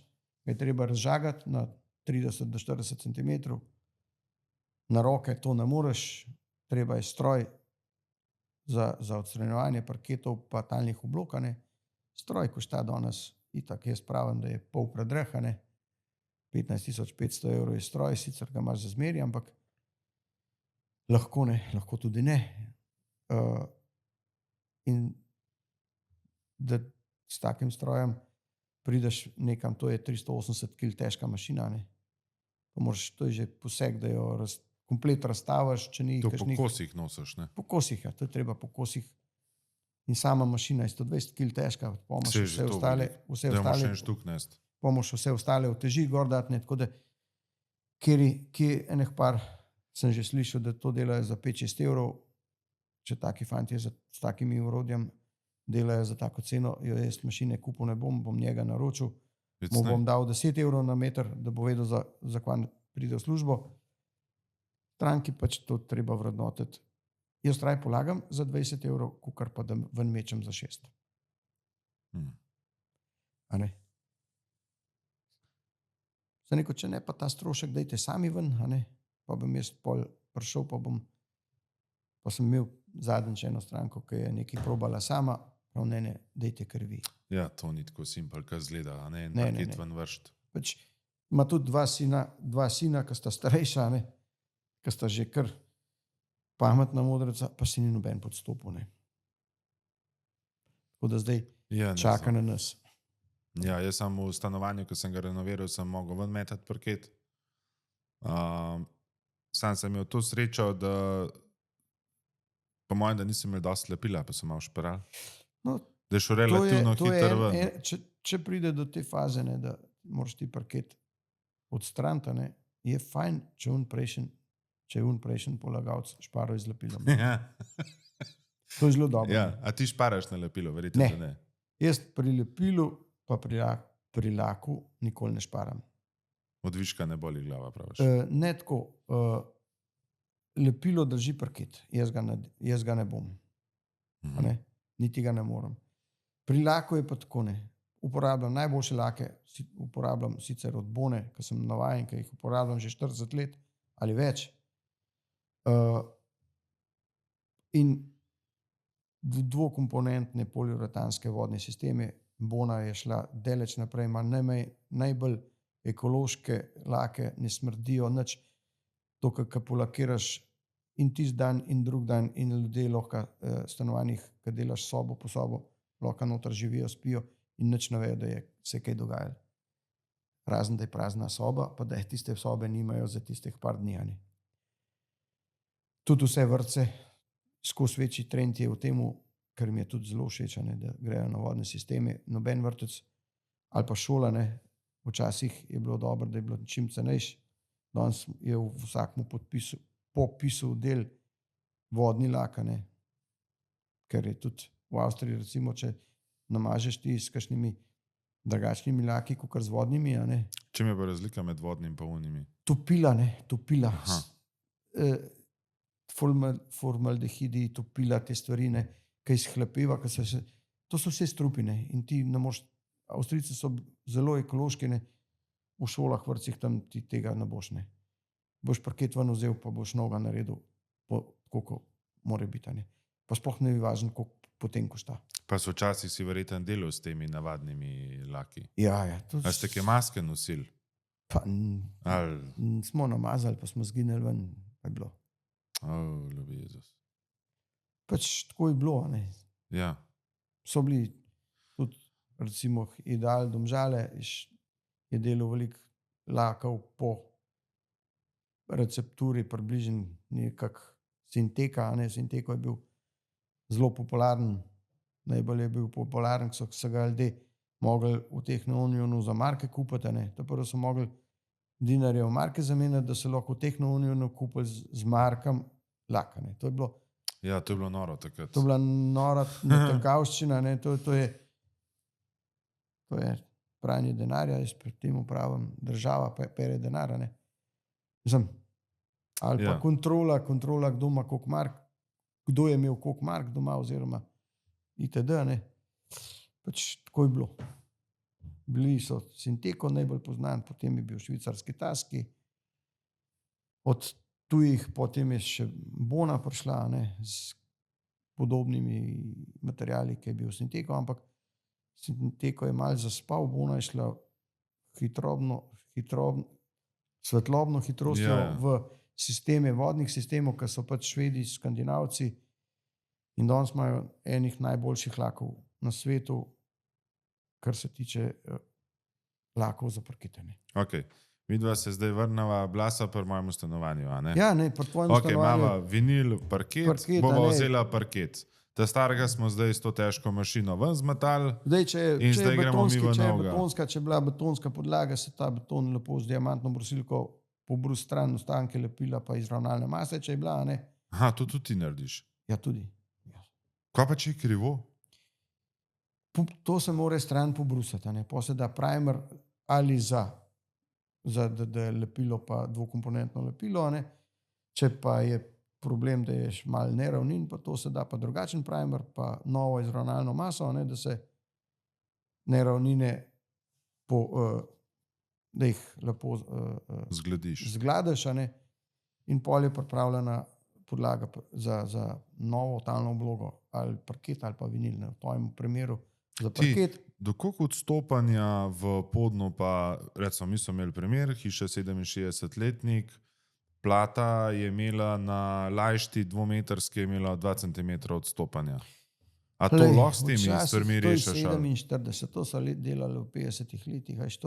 ga je treba razžagati na 30 do 40 cm. Na roke to ne moreš, treba je stroj za odstranjevanje parketov pa talnih oblog. Ne. Stroj košta danes, itak jaz pravim, da je pol predrehane. 15.500 evrov je stroj, sicer ga imaš za zmeri, ampak lahko ne, lahko tudi ne. In da s takim strojem prideš nekam, to je 380 kg težka mašina. Ne. To je že poseg, da jo komplet razstaviš, če ni To po kakšnih kosih nosiš, ne? po kosih, ja, to je treba po kosih. In sama mašina je 120 kg težka, pa imaš Saj je že vse to ostale, veliko. Da imaš en štuk nest. pa moraš vse ostale uteži gor dati, ne, tako da kje enih par sem že slišal, da to delajo za 5-6 evrov, če taki fantje s takimi urodjem delajo za tako ceno, jo jaz mašine kupil ne bom njega naročil, mu bom dal 10 evrov na meter, da bo vedel, za kvanj pride v službo. Stranki pač to treba vrednotiti jaz raj polagam za 20 evrov, kukar pa da ven mečem za 6. A ne? Sem rekel, če ne pa ta strošek, dajte sami ven, a ne? Pa bom jaz pol prišel, pa sem imel zadnjič eno stranko, ki je nekaj probala sama, prav ne, dajte kar vi. Ja, to ni tako simpel, kar zgleda, a ne, Ne, paket ne. ven vršt. Pač ima tudi dva sina, ki sta starejša, ne? Ki sta že kar pametna modrica, pa si ni noben podstopil, ne. Tako da zdaj Ja, čaka na nas. Ja, jaz sem v stanovanju, ko sem ga renoviral, sem mogel ven metati parket. Sam sem imel to srečo, da po mojem, da nisem imel dosti lepila, pa sem malo šperal. No, Da je šel relativno hitro ven. če pride do te faze, ne, da moraš ti parket odstraniti, ne, je fajn, če je prejšen polagalc šparal z lepilom. Ja. To je zelo dobro. Ja, a ti šparaš na lepilo, verjetno, Ne. da ne. Jaz pri lepilu pa pri laku nikoli ne šparam. Od viška ne boli glava, praviš. Ne tako. Lepilo drži parket, jaz ga ne bom. A ne? Niti ga ne morem. Pri laku je pa tako ne. Uporabljam najboljše lake, uporabljam sicer od Bone, ki sem navajen, ki jih uporabljam že 40 let ali več. In dvokomponentne poliuretanske vodne sisteme, Bona je šla daleč naprej, ima najbolj ekološke lake, ne smrdijo nič. To, kar polakiraš in tisti dan in drug dan in ljudje lahko stanovanjih, ki delaš sobo po sobo, lahko noter živijo, spijo in nič ne vejo, da je se kaj dogajalo. Razen, da je prazna soba, pa da tiste sobe nimajo za tistih par dni. Tudi vse vrtce, skozi večji trend je v tem, kar mi je tudi zelo všeč, da grejo na vodne sisteme. Noben vrtec ali pa šola, ne, včasih je bilo dobro, da je bilo čim cenejši. Danes je v vsakem popisu del vodni lak, ker je tudi v Avstriji, recimo, če namažeš ti s kakšnimi drugačnimi laki, kot z vodnimi. Čem je pa razlika med vodnim in unimi? Topila. Formaldehidi, topila, te stvari, ki izhlapeva, to so vse strupine in ti ne moreš. Avstrijci so zelo ekološki, v šolah, vrtcih tam ti tega ne boš. Boš parket ven vzel, pa boš noga naredil, koliko mora biti. Pa sploh ne je važno, koliko potem košta. Pa so včasih si verjeten delal s temi navadnimi laki. Ja. A ste kaj maske nosili? Pa smo namazali, pa smo zginili ven, pa je bilo. Ljubi Jezus. Pač tako je bilo, Ja. So bili tudi, recimo, Ideal Domžale, je delal veliko lakov po recepturi, približno nekak Sinteka, Sinteko je bil zelo popularen, najbolj je bil popularen, so se ga ljudje mogli v Techno-Unionu za marke kupiti, to prvo so mogli dinarje v marke zamenjati, da so lahko v Techno-Unionu kupili z markam lak. To je bilo. Ja, to je bilo noro takrat. To je bila nora natakavščina, to je pranje denarja, jaz pri tem upravim, država pa pere denar, ali pa kontrola, kdo ima koliko mark, kdo je imel koliko mark doma, oziroma itd. Pač tako je bilo. Bili so Sinteko najbolj poznan, potem je bil švicarski Taski, od tujih potem je še Bona prišla, z podobnimi materiali, ki je bil Sinteko, ampak Sinteko je malo zaspal, Bona je šla svetlobno hitrostjo v sisteme, vodnih sistemov, ki so pač Švedi, Skandinavci, in danes imajo enih najboljših lakov na svetu, kar se tiče lakov za parkete. Ok, midva se zdaj vrnava, blasa pri mojem stanovanju, a ne? Ja, pri tvojem stanovanju. Ok, imava vinil, parket, bova vzela parket. Ta starega smo zdaj s to težko mašino ven zmetali. Če je betonska, če je bila betonska podlaga, se ta beton lepo z diamantno brusilko pobrus stran, ostanke lepila pa izravnalne mase, če je bila. Aha, to tudi ti narediš? Ja, tudi. Ja. Kaj pa če je krivo? To se mora stran pobrusati, pa se da primer ali za da je lepilo pa dvokomponentno lepilo, če pa je problem, da je malo neravnin, pa to se da pa drugačen primer, pa novo izravnalno maso, ne, da se neravnine da jih lepo Zglediš. zgladaš, a ne, in pol je pripravljena podlaga za novo talno oblogo, ali parket ali pa vinil, ne. V tvojem primeru za parket. Do koliko odstopanja v podnu, pa recimo mi smo imeli primer, hiša 67-letnik, plata je imela na lajšti dvometrski, je imela 2 cm odstopanja. A to Glej, lahko s temi včasih stvarmi to je rešiš? ali? 47, to so delali v 50 letih, veš,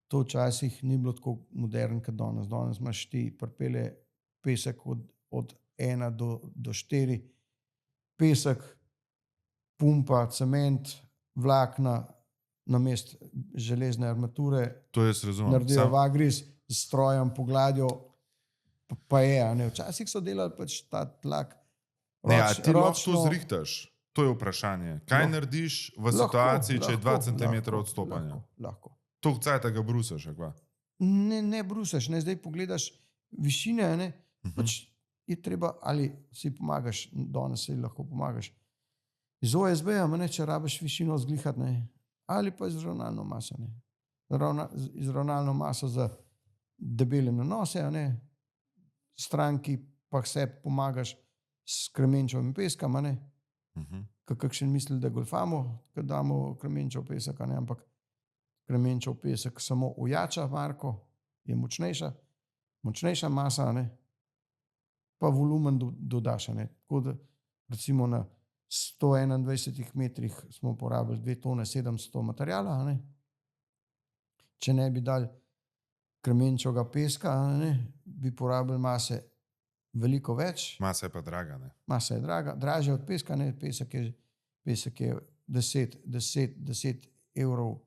to včasih ni bilo tako moderno kot danes. Danes imaš ti pripelje pesek od 1 do 4, pesek, pumpa, cement, vlakna, namesto železne armature, To jaz razumem. naredijo vagriz s strojem, pogladjo, pa je, a ne. Včasih so delali pač ta tlak Ne, a ti lahko to ročno. zrihtaš? To je vprašanje. Kaj Lahko. narediš v situaciji, če je 2 cm odstopanja? Lahko. To cajta ga brusaš, a kva? Ne brusaš, ne, zdaj pogledaš višine, a ne, pač je treba, ali si pomagaš, danes si lahko pomagaš iz OSB-ja, ne, če rabiš višino zglihati, ne, ali pa izravnalno maso, ne. Izravnalno maso za debele nanose, a ne, stranki pa sebi pomagaš s kremenčevim peskom, a ne, kakšen misli, da golfamo, ko damo kremenčev pesek, a ne, ampak kremenčev pesek samo ojača marko, je močnejša masa, ne, pa volumen dodaš, ne. Tako da recimo na 121 metrih smo porabili 2 tone 700 materijala, a ne. Če ne bi dali kremenčevega peska, a ne, bi porabili mase veliko več. Masa je pa draga, ne? Masa je dražja od peska, ne, pesek je 10 evrov,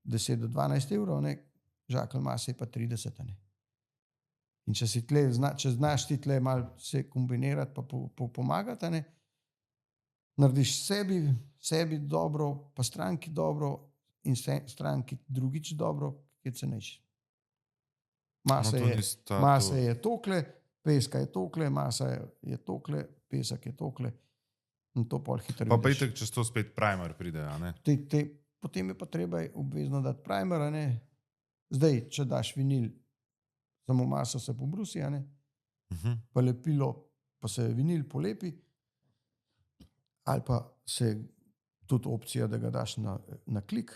10 do 12 evrov, ne, žakelj mase je pa 30, ne. In če si tle, če znaš ti tle malo se kombinirati pa pomagati, ne, narediš sebi dobro, pa stranki dobro in stranki drugič dobro, je cenejši. Mase je tokle, peska je tokle, masa je tokle, pesek je tokle in to pol hitro Pa vidiš. itak čez to spet primer pride, a ne? Potem je pa treba obvezno dati primer, a ne. Zdaj, če daš vinil, samo maso se pobrusi, a ne, pa lepilo, pa se vinil polepi, ali pa se tudi opcija, da ga daš na klik,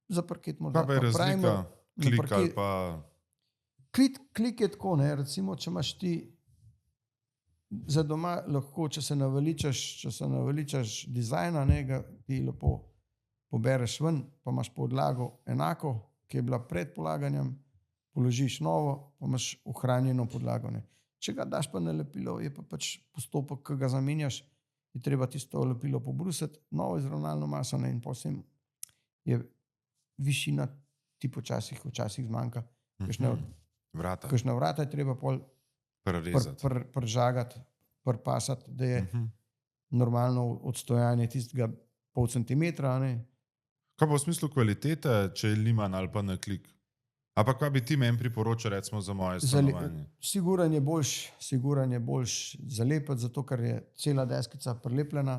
za parket morda Kaj pa je razlika, primer, klik ali pa... Klik je tako, ne, recimo, če imaš ti za doma lahko, če se naveličaš dizajna, ne, ga ti lepo pobereš ven, pa imaš podlago enako, ki je bila pred polaganjem, položiš novo, pa imaš ohranjeno podlago, ne. Če ga daš pa na lepilo, je pa pač postopek, ki ga zamenjaš, je treba tisto lepilo pobrusiti, novo izravnalno maso, ne, in posem je višina ti včasih zmanjka. Kakšna vrata je treba pol pržagati, prpasati, da je normalno odstojanje tistega pol centimetra, ne. Kaj pa v smislu kvalitete, če je liman ali pa na klik? A pa kaj bi ti meni priporočal, recimo, za moje stanovanje? Siguran je boljš zalepiti, zato ker je cela deskica prilepljena,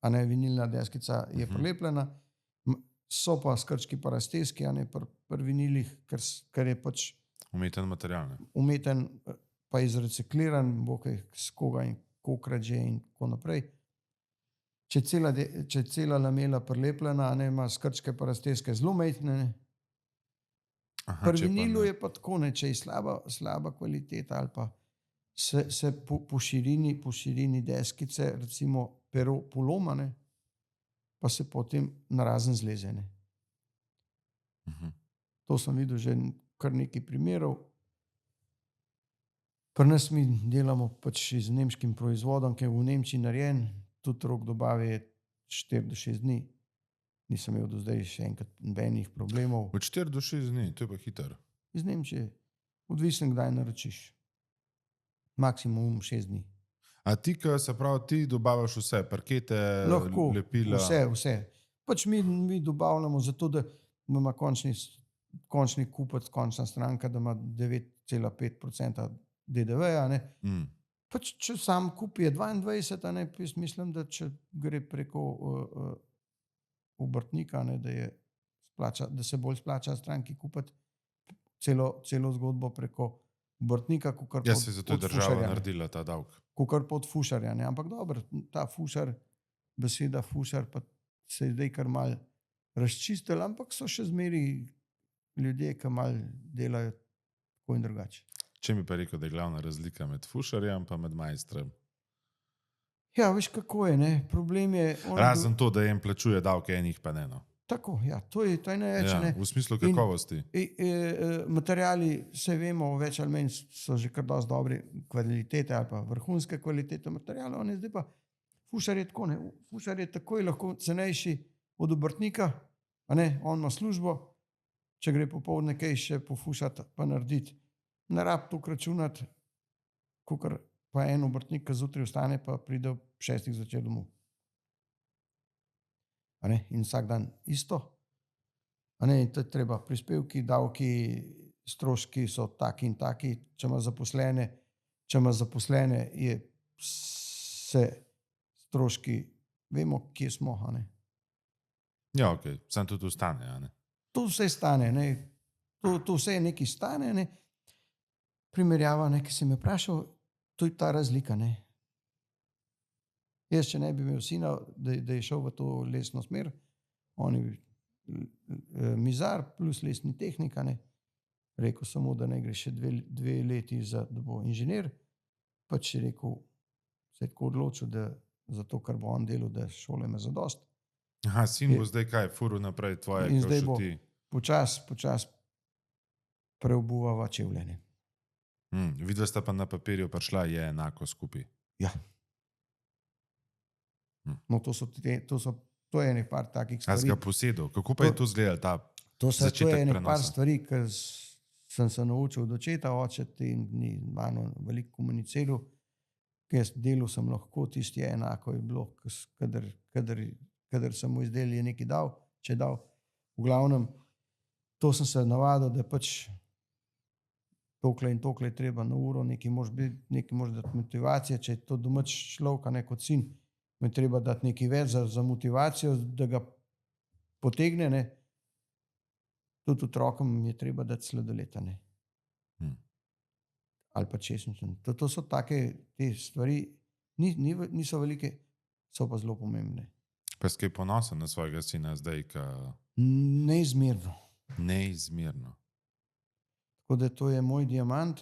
a ne, vinilna deskica je prilepljena, so pa skrčki pa razteski, a ne, pri vinilih, ker je pač Umeten material, ne? umeten, pa izrecikliran, bo kaj s koga in kolikrat že in tako naprej. Če je cela lamela prilepljena, a ne, ima skrčke pa razteske zelo majhne, ne. Pri vinilu je pa tako, ne, če je slaba kvaliteta ali pa se po širini deskice recimo pero poloma, ne, pa se potem narazen zleze, ne. To sem videl že kar nekaj primerov. Pri nas mi delamo pač z nemškim proizvodom, ki je v Nemčiji narejen, tudi rok dobave je 4 do 6 dni. Nisem imel do zdaj še enkrat nobenih problemov. Od 4 do 6 dni, to je pa hiter. Iz Nemčije, odvisno kdaj naročiš. Maksimum 6 dni. A ti, se pravi, ti dobavaš vse, parkete, Lahko, lepila? vse. Pač mi dobavljamo zato, da ima končni kupec, končna stranka, da ima 9,5% DDV-ja. Mm. Pač, če sam kupi 22, a ne, pa jaz mislim, da če gre preko obrtnika, ne, da se bolj splača stranki kupiti celo zgodbo preko obrtnika, kakor Ja, se zato je država fušarja, naredila ta davek. kakor pod fušarja. Ne. Ampak dobro, ta fušar, beseda fušar, pa se je zdaj kar mal razčistila, ampak so še zmeri ljudje, ki mal delajo tako in drugače. Če mi pa rekel, da je glavna razlika med fušarjem in med majstrem. Ja, veš kako je, ne? Problem je... Razen to, da jim plačuje davke, enih pa ne. No. Tako, ja, to je največ. Ja, v smislu kakovosti. Materiali, vse vemo, več ali manj so že kar dosti dobre kvalitete ali pa vrhunske kvalitete materialov, zdaj pa fušar je tako, ne? Fušar je takoj lahko cenejši od obrtnika, a ne, on ima službo, če gre popoldne kaj še pofušati pa narediti, ne rab toliko računati, kakor pa en obrtnik, ki zjutraj vstane pa pride ob 6 zvečer domov. A ne, in vsak dan isto. A ne, in to je treba, prispevki, davki, stroški so taki in taki, če ima zaposlene, se stroški, vemo, kje smo, a ne. Ja, ok, sam tudi ostane, a ne. To vse stane, ne. To vse nekaj stane, ne. Primerjava, ne, ki si me vprašal, to je ta razlika, ne. Jaz, če ne bi imel sina, da je šel v to lesno smer, on je mizar plus lesni tehnik, ne. Rekel samo, da ne gre še 2 leti, da bo inženir, pač je rekel, se je tako odločil, da zato, ker bo on delal, da šole ima zadost. Aha, sin bo zdaj kaj, furil naprej tvoje, in zdaj kot bo ti. počas preobuvava čevlje. Videla sta pa na papirju prišla, je enako skupaj. Ja. No, to je nekaj par takih A si stvari. ga posedel? Kako pa je to izgledalo, ta To je začetek nekaj par prenosa? stvari, ki sem se naučil od očeta, oče ni mano veliko komuniciral, ker delal sem lahko, tisti je enako je bilo, kadar sem mu izdelal, je nekaj dal, če je dal. V glavnem, to sem se navadil, da pač tokle in tokle je treba na uro, nekaj moraš dati motivacije, če je to domač človek, ne kot sin, mu je treba dati nekaj več za motivacijo, da ga potegne, ne. Tudi otrokom je treba dati sladoled, ne. Ali pa češnjevec. To so take te stvari, niso velike, so pa zelo pomembne. Pa si kaj ponosen na svojega sina zdaj, Neizmerno. neizmerno. Tako da to je moj diamant.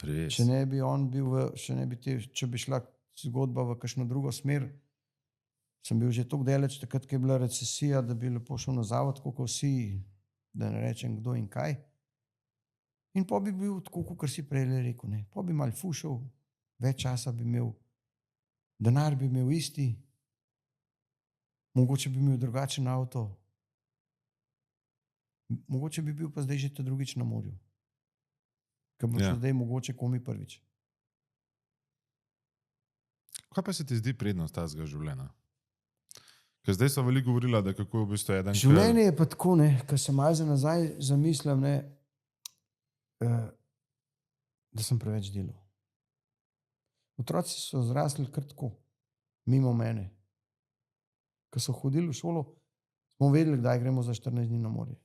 Res. Če ne bi on bil če bi šla zgodba v kakšno drugo smer, sem bil že toliko daleč, takrat, ko je bila recesija, da bi lepo šel na zavod, kot vsi, da ne rečem kdo in kaj. In po bi bil tako, kot si prej rekel, ne. Po bi malo fušal, več časa bi imel, denar bi imel isti, mogoče bi imel drugačen avto, mogoče bi bil pa zdaj že drugič na morju. Ker bo šlo zdaj mogoče komi prvič. Kaj pa se ti zdi prednost tazga življenja? Ker zdaj so veliko govorila, da kako je v bistvu eden... Življenje je pa tako, ne, ker se malo za nazaj zamislim, ne, da sem preveč delal. Otroci so zrasli kar tako, mimo mene. Ko so hodili v šolo, smo vedeli, kdaj gremo za 14 dni na morje.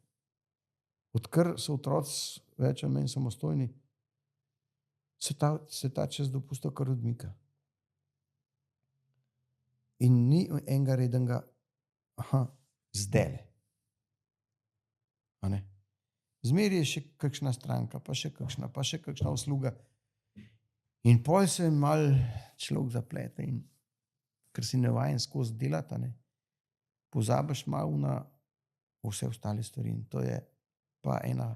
Odkar so otroci več ali manj samostojni, se ta čas dopusta kar odmika. In ni enega redenega, zdajle. A ne? Zmeraj je še kakšna stranka, pa še kakšna usluga. In pol se malo človek zaplete in ker si navajen skozi delati, ne, pozabiš malo na vse ostale stvari. In to je pa ena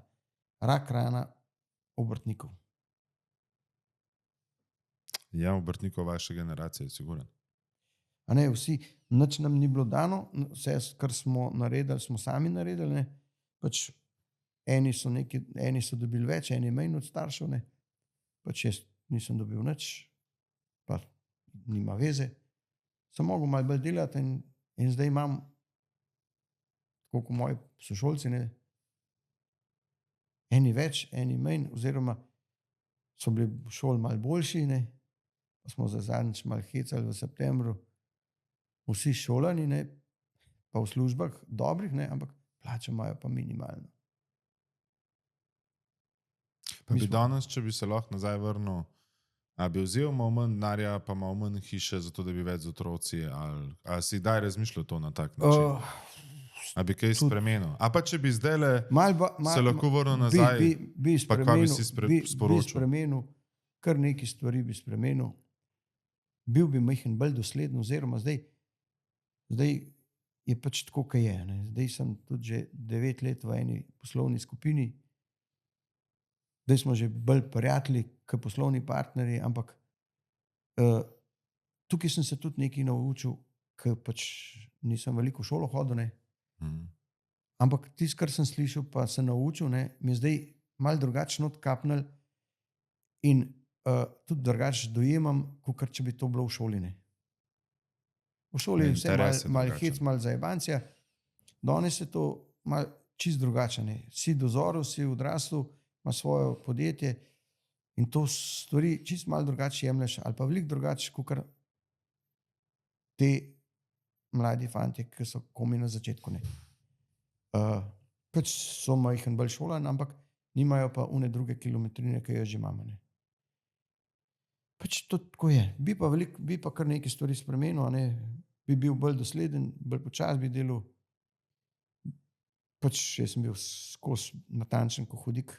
rak rana obrtnikov. Ja, obrtnikov vaše generacije, sigurno. A ne, vsi, nič nam ni bilo dano, vse, kar smo naredili, smo sami naredili, ne. Pač eni so dobili več, eni manj od staršev, ne. Pač jaz nisem dobil nič, pa nima veze. Sem mogel malo bolj delati in zdaj imam, tako kot moji sošolci, ne, eni več, eni manj, oziroma so bili v šoli malo boljši, ne, pa smo za zadnjič malo hecali v septembru, vsi šolani, ne, pa v službah dobrih, ne, ampak plače imajo pa minimalno. Pa Mi bi smo- danes, če bi se lahko nazaj vrnil, a bi vzel malo manj denarja, pa malo manj hiše, zato da bi več z otroci, ali si kdaj razmišljal to na tak način? A bi kaj spremenil? A pa če bi zdaj se lahko vrnil nazaj, bi pa kva bi spremenil, si bi sporočil? spremenil, kar nekaj stvari bi spremenil, bil bi majhen bolj dosleden, oziroma zdaj je pač tako, kaj je. Ne. Zdaj sem tudi že 9 let v eni poslovni skupini, zdaj smo že bolj prijatelji, kot poslovni partnerji, ampak tukaj sem se tudi nekaj naučil, ker pač nisem veliko v šolo hodil, ne. Mhm. Ampak tisto, kar sem slišal, pa se naučil, ne, mi je zdaj malo drugačno odkapnil in tudi drugače dojemam, kot če bi to bilo v šoli. Ne. V šoli je vse Interes je malo drugačen. hec, malo zajebancija, danes je to malo čist drugače. Ne. Si dozoril, si odrasel, imaš svoje podjetje in to stvari čist malo drugače jemlješ, ali pa veliko drugače, kot te mladi fantje, ki so komi na začetku. Ne. Pač so majhen bolj šolan, ampak nimajo pa une druge kilometrine, ki jo že imamo. Ne. Pač to tako je. Bi pa kar nekaj stvari spremenil, a ne. Bi bil bolj dosleden, bolj počas bi delal. Pač jaz sem bil skozi natančen kot hudik.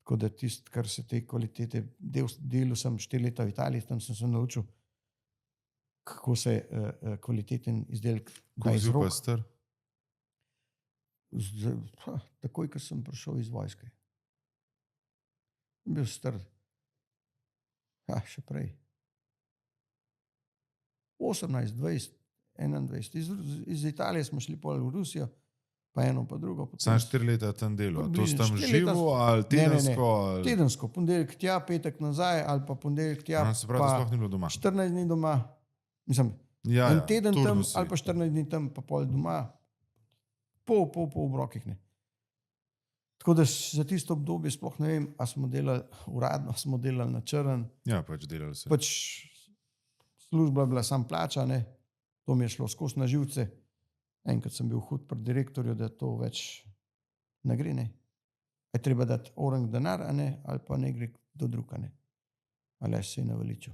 Tako da tisto, kar se te kvalitete, delal sem 4 leta v Italiji, tam sem se naučil, kako se kvaliteten izdelek da iz Koliko rok. pa star? Takoj, ko sem prišel iz vojske. Bil star. Še prej. 18, 20, 21. Iz Italije smo šli pol v Rusijo, pa eno, pa drugo. Sam 4 leta tam delal. To Približno si tam 4 leta živel ali tedensko? Ali... Tedensko, ponedeljek tja, petek nazaj, ali pa ponedeljek tja, Se pravi, da sploh ni bilo doma. 14 dni doma. Mislim, Ja, en teden tam, turnusi. ali pa 14 dni tam, pa pol doma. Po obrokih. Ne. Tako da za tisto obdobje sploh ne vem, a smo delali uradno, a smo delali na črn. Ja, pač delali se. Pač služba je bila sam plača, ne. To mi je šlo skozi na živce. Enkrat sem bil hud pri direktorju, da to več ne gre. Ne. Je treba dati orang denar, a ne, ali pa ne gre do druga. Ne. Ali se je naveličil.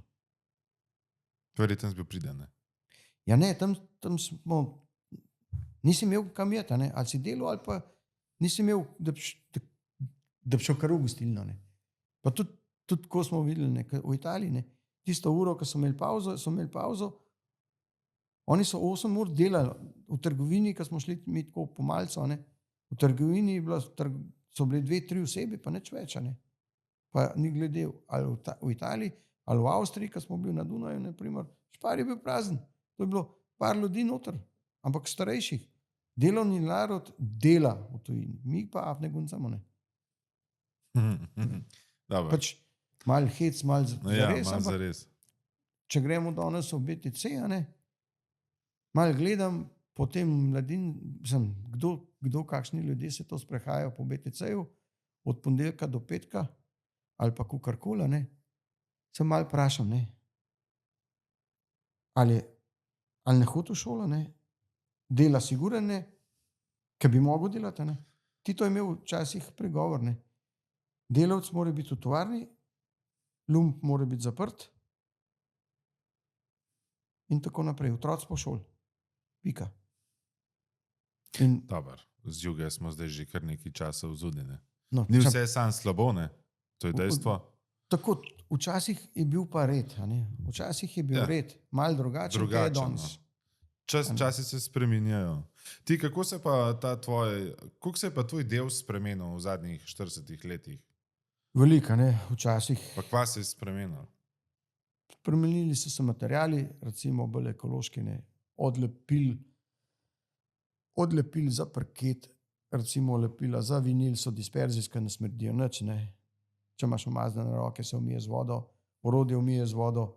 Verjetno si bil priden, ne? Ja ne, tam smo, nisi imel kam jeti, ne. Ali si delal, ali pa nisi imel, da bi šel kar v gostilno. Ne. Pa tudi ko smo videli, ne, v Italiji, ne, tisto uro, ko so imeli pauzo, oni so 8 ur delali v trgovini, ko smo šli mi tako po malcu, ne. V trgovini so bile 2-3 osebe, pa nič več. Ne. Pa ni glede, ali v Italiji, ali v Avstriji, ko smo bili na Dunaju, naprimer, Špar je bil prazen. To je bilo par ljudi noter, ampak starejših. Delovni narod dela v tujini, mi pa ne guncamo. Ne. Dobro. Pač malo hec, malo Ja, zares, malo ampak zares. če gremo danes v BTC, a ne, malo gledam po tem kdo kakšni ljudje se to sprehajajo po BTC-ju, od ponedeljka do petka, ali pa kakorkoli, ne, se malo vprašam, ne, ali ne hodi v šolo, ne, dela sigurno ne, ker bi mogel delati, ne. Tito je imel včasih pregovor, ne. Delavec mora biti v tovarni, lump mora biti zaprt in tako naprej. Otroci po šoli. Pika. In, Dobar. Z juge smo zdaj že kar nekaj časa vzudene. no, Ni vse sam slabo, ne? To je dejstvo. tako, včasih je bil pa red, a ne. Včasih je bil Ja. red, malo drugačen, kot je Drugačen, danes. Časi se spreminjajo. Ti, kako se je pa tvoj del spremenil v zadnjih 40 letih? Velika, ne, včasih. Pa kva se je spremenil? Spremenili so se materiali, recimo bolj ekološki, ne, odlepil za parket, recimo lepila za vinil so disperzijska, ne smrdijo nič, ne. Če imaš umazane roke, se umije z vodo, orodje umije z vodo,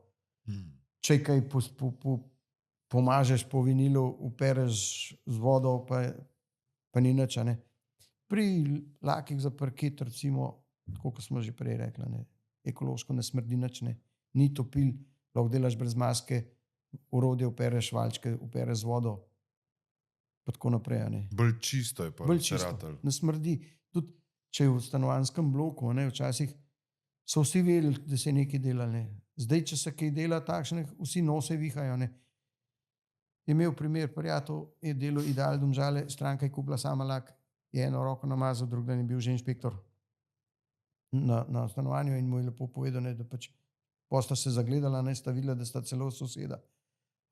če kaj pomažeš po vinilu, upereš z vodo, pa ni nič, ne. Pri lakih za parket, recimo, tako kot smo že prej rekli, ne, ekološko ne smrdi nič, ne, ni topil, lahko delaš brez maske, orodje opereš, valčke opereš z vodo, pa tako naprej. A ne. Bolj čisto je pa Bolj vse čisto, ratalo. ne smrdi. Tudi če je v stanovanjskem bloku, ne, včasih so vsi vedeli, da se je nekaj delalo. Ne. Zdaj, če se kaj dela takšne, vsi nose vihajo. Ne. Je imel primer, prijatelj je delal Ideal Domžale, stranka je kupila sama lak, je eno roko namazal, drug dan je bil že inšpektor na stanovanju in mu je lepo povedal, ne, da pač posta se zagledala, ne, sta videla, da sta celo soseda.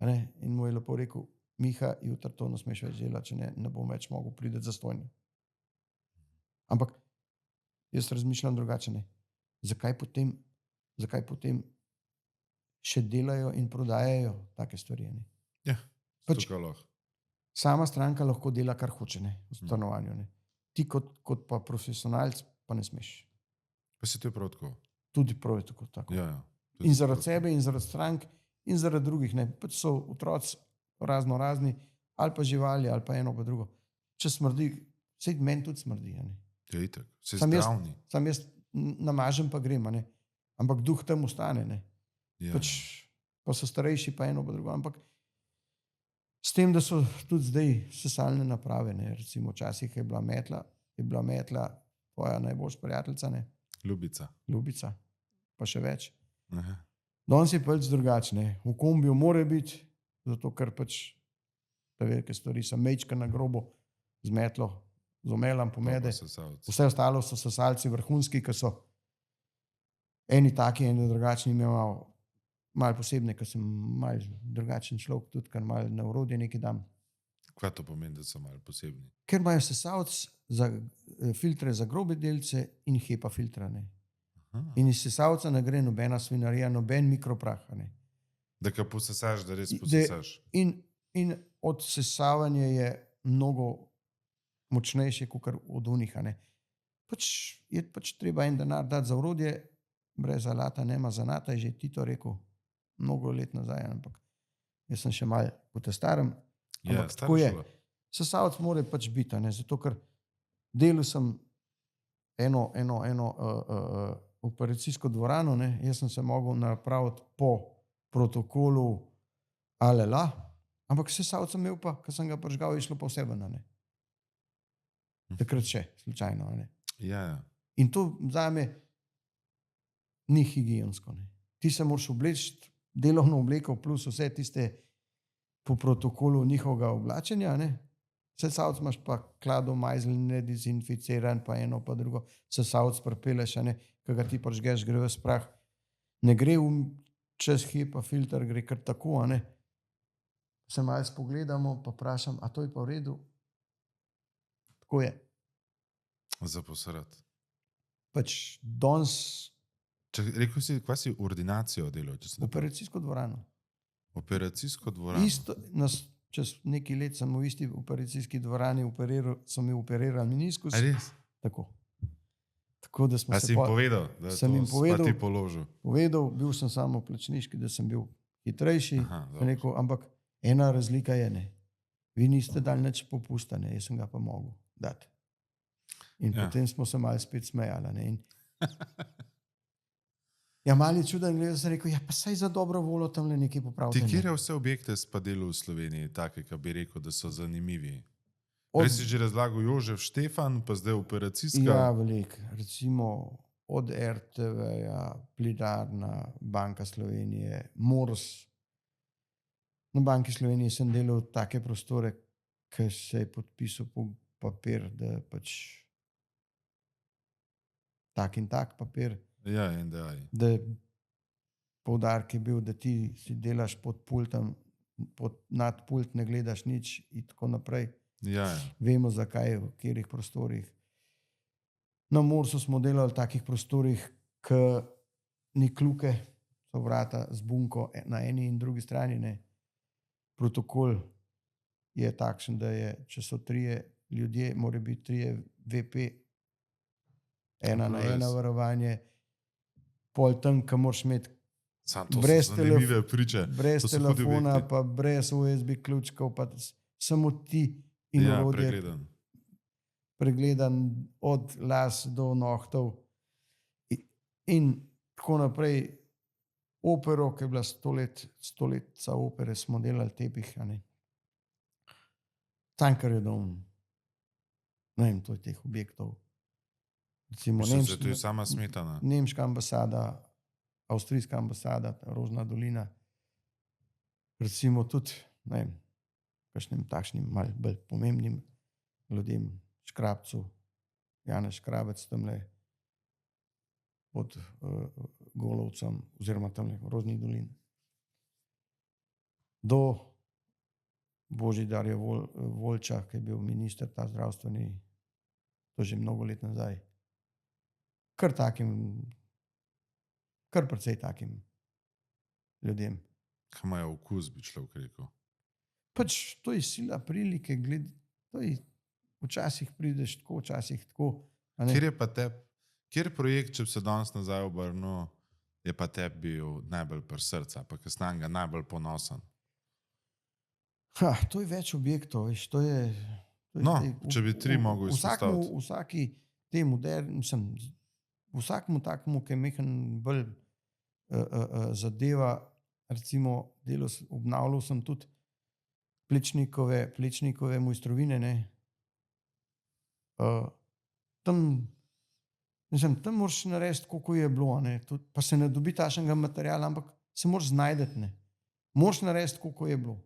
Ne, in mu je lepo rekel, Miha, jutri to ne smeš več delati, če ne bom več mogel priti zastojno. Ampak jaz razmišljam drugače. Ne. Zakaj potem še delajo in prodajajo take stvari? Ne. Ja, Pač tukaj lahko. sama stranka lahko dela, kar hoče, ne, v stanovanju. Ne. Ti kot pa profesionalc pa ne smeš. Pa se to je prav tako. Tudi prav je tako. Ja, ja. In zaradi sebe, in zaradi strank, in zaradi drugih. Ne. Pač so otroci razno razni, ali pa živali, ali pa eno pa drugo. Če smrdi, sej meni tudi smrdi. Ne. Ja, itak. Se Sam jaz- zdravni. Sam jaz namažem pa grem, a ne. Ampak duh tam ostane. Ne. Ja. Pač, pa so starejši, pa eno pa drugo. Ampak s tem, da so tudi zdaj sesalne naprave, ne. Recimo včasih je bila metla tvoja najboljša prijateljica, ne. Ljubica, pa še več. Aha. Danes je pač drugačne. V kombiju mora biti, zato ker pač te velike stvari so mečka na grobo z metlo, z omelom pomede. Pa sesalci. Vse ostalo so sesalci vrhunski, ki so eni taki, eni drugačni, imel malo posebne, ker sem malo drugačen človek, tudi ker malo na orodje nekaj dam. Kaj to pomeni, da so malo posebni? Ker imajo sesalci za filtre za grobe delce in HEPA filtra. Ne. Aha. In iz sesalca ne gre nobena svinarija, noben mikroprah. Ne. Da ga posesaš, da res Da- posesaš. In odsesavanje je mnogo močnejše kot od unih. Pač je pač treba en denar dati za orodje, brez alata nema zanata, je že Tito rekel mnogo let nazaj, ampak jaz sem še mal v te starem. Ja, Ampak stara tako je. šola. Sesalec mora pač biti, ne, zato ker delal sem eno operacijsko dvorano, ne, jaz sem se mogel napraviti po protokolu ALELA, ampak sesalec sem imel pa, ko sem ga prižgal, je šlo pa vse ven. Ne. Takrat še, slučajno. Ne. Ja, ja. In to zame ni higiensko. Ne. Ti se moraš obleči delovno obleko plus vse tiste po protokolu njihovega oblačenja. Sesalec imaš pa klado majzel, nedezinficiran, pa eno pa drugo. Sesalec pripeleš, ki ga ti prižgeš, gre v sprah. Ne gre čez HEPA filter, gre kar tako. Se malo spogledamo, pa vprašam, a to je pa v redu? Tako je. Za posrat. Pač danes Rekel si, kaj si ordinacijo delal? Če sem dobro- operacijsko dvorano. Operacijsko dvorano. Isto, čez nekaj let sem v isti operacijski dvorani operiral, so mi operirali meniskus. A res? Tako da smo A se si jim pol povedal, da sem to jim povedal. pa ti položil? povedal, bil sem samo plačniški, da sem bil hitrejši. Aha, Sem rekel, ampak ena razlika je, ne. Vi niste dali nič popusta, ne. Jaz sem ga pa mogel dati. In Ja. potem smo se malo spet smejali. Ne. In ja, malo je čuden, gledal sem rekel, ja, pa saj za dobro voljo tam le nekaj Ti popravite. kjer vse objekte si pa delal v Sloveniji, take, ki bi rekel, da so zanimivi? Od- Prej si že razlagal Jožef Štefan, pa zdaj operacijska. Ja, veliko. Recimo od RTV-ja, Plidarna, Banka Slovenije, Mors. Na Banki Slovenije sem delal take prostore, ki se je podpisal po papir, da pač tak in tak papir, Ja, NDA. da poudarek je bil, da ti si delaš pod pultom, nad pult ne gledaš nič in tako naprej. Ja, ja. Vemo, zakaj, v katerih prostorih. Na Morsu smo delali v takih prostorih, ki ni kljuke, so vrata z bunko na eni in drugi strani. Ne. Protokol je takšen, da je, če so trije ljudje, mora biti trije VP, ena na ena varovanje, pol tam, ki moraš imeti Sam to Brez so zanimive priče. brez To so hudi telefona, objekti. pa brez USB ključkov, pa samo ti in Ja, orodje pregledan. pregledan od las do nohtov. In tako naprej, opero, ki je bila 100 letca opere, smo delali tepih, a ne. Cankarjev dom, ne vem, to je teh objektov. Recimo Mislim, da to je sama Smetana. nemška ambasada, avstrijska ambasada, Rožna dolina, recimo tudi, ne vem, kakšnim takšnim malj bolj pomembnim ljudem, Škrabcu, Janez Škrabec tamle pod Golovcem oziroma tamle v Rožni dolini. Do Božidarja Volča, ki je bil minister ta zdravstveni, to že mnogo let nazaj. Kar precej takim ljudem. Kaj imajo okus, bi človek rekel. Pač to je sila prilike, to je, včasih prideš tako, včasih tako. Kjer projekt, če bi se danes nazaj obrnil, je pa tebi bil najbolj pri srca, pa kasneje ga najbolj ponosen? To je več objektov, veš, to je če bi 3 mogel izpostaviti. Vsaki te moderni, vsakmu takmu, ki je mehen bolj zadeva, recimo obnavljal sem tudi Plečnikove mojstrovine, ne. Tam moraš narediti, koliko je bilo, ne. Pa se ne dobi takšnega materiala, ampak se moraš znajdeti, ne. Moraš narediti, koliko je bilo.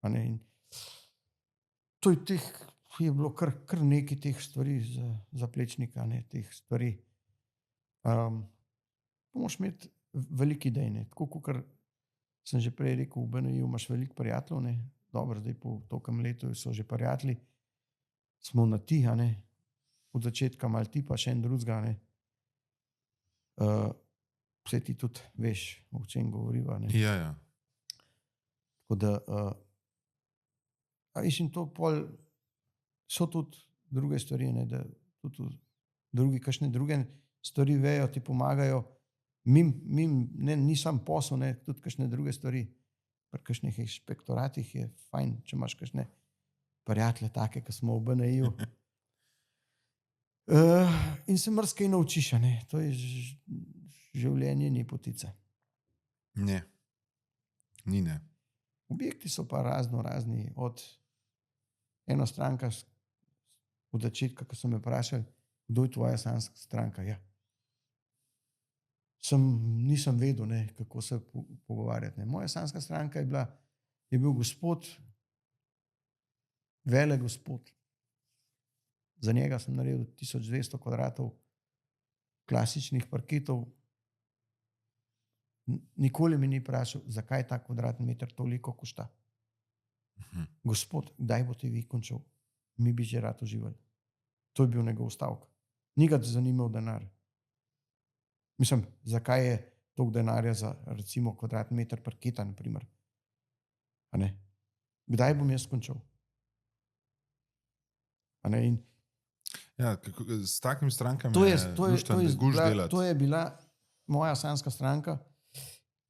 A ne, in to je bilo kar nekaj teh stvari za Plečnika, ne, teh stvari. Moraš imeti veliko idej, ne, tako kakor sem že prej rekel, v BNI-ju imaš veliko prijateljev, ne, dobro, zdaj po tolikem letu so že prijatelji, smo na ti, a ne, od začetka malo ti, pa še en drugega, ne. Vse ti tudi veš, o čem govoriva, ne. Ja. Tako da, in to pol so tudi druge stvari, ne, da tudi kakšne druge stvari vejo, ti pomagajo, ni sam posel, ne, tudi kakšne druge stvari. Pri kakšnih inšpektoratih je fajn, če imaš kakšne prijatelje take, ki smo v BNI-ju. In se marsikaj naučiš, a ne, to je življenje ni potica. Ne. Ni ne. Objekti so pa razni, od ena stranka od začetka, ko so me vprašali, kdo je tvoja sanska stranka, ja. Nisem vedel, ne, kako se pogovarjati, ne. Moja sanska stranka je bil gospod, velegospod. Za njega sem naredil 1200 kvadratov klasičnih parketov. Nikoli me ni vprašal, zakaj ta kvadratni meter toliko košta. Gospod, kdaj boste vi končal? Mi bi že rad uživali. To je bil njegov stavek. Ni ga zanimal denar. Mislim, zakaj je toliko denarja za recimo kvadratni meter parketa, na primer. A ne? Kdaj bom jaz končal? A ne? In ja, s takimi strankami to je bila moja sanska stranka,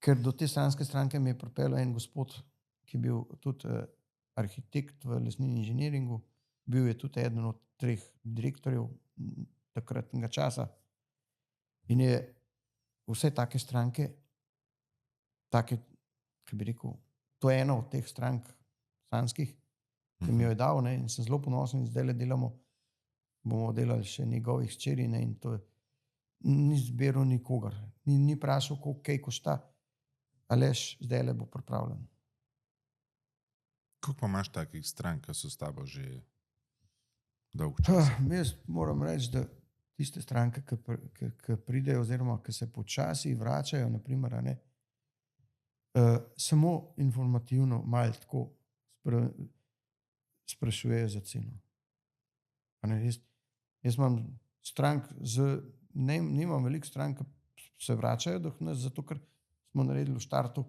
ker do te sanske stranke me je pripeljal en gospod, ki je bil tudi arhitekt v lesnim inženiringu, bil je tudi eden od 3 direktorjev takratnega časa in je vse take stranke, take, ki bi rekel, to je ena od teh strank sanskih, ki mi jo je dal, ne, in sem zelo ponosen in zdajle bomo delali še njegovih hčeri, ne, in to ni zbiral nikogar, ni vprašal, koliko kaj košta, Aleš, zdajle bo pripravljen. Koliko pa imaš takih strank, ki so s tabo že dolgo časa? Jaz moram reči, da tiste stranke, ki pridejo oziroma ki se počasi vračajo, na primer, ne, samo informativno malo tako sprašujejo za ceno. Jaz imam strank, nimam veliko strank, ki se vračajo do nas, zato ker smo naredili v štartu.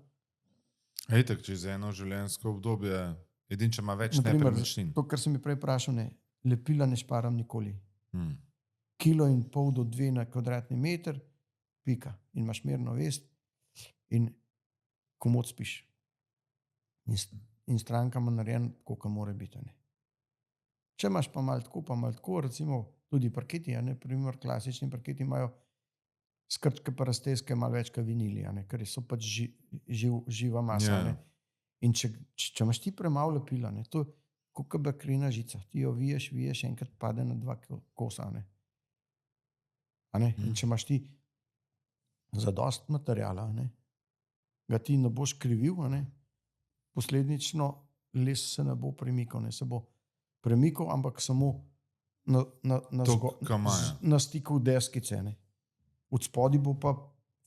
Itak, če za eno življenjsko obdobje, edin, če ima več nepremičnin. To, kar sem mi prej vprašal, ne, lepila ne šparam nikoli. 1,5 kg do 2 na kvadratni meter, pika. In imaš mirno vest in komot spiš. In stranka ima narejen, koliko mora biti. Ne. Če imaš pa malo tako, recimo tudi parketi, ne, primer klasični parketi imajo skrčke pa razteske malo več kot vinili, a ne, ker so pač živa masa. Ja. A ne. In če imaš ti premalo lepila, ne, to je kot bakrina žica. Ti jo viješ, enkrat pade na 2 kosa. A ne. In če imaš ti zadost materijala, a ne, ga ti ne boš krivil, a ne, posledično les se ne bo premikal, ne, se bo premikal, ampak samo na stiku deskice. Ne. Od spodaj bo pa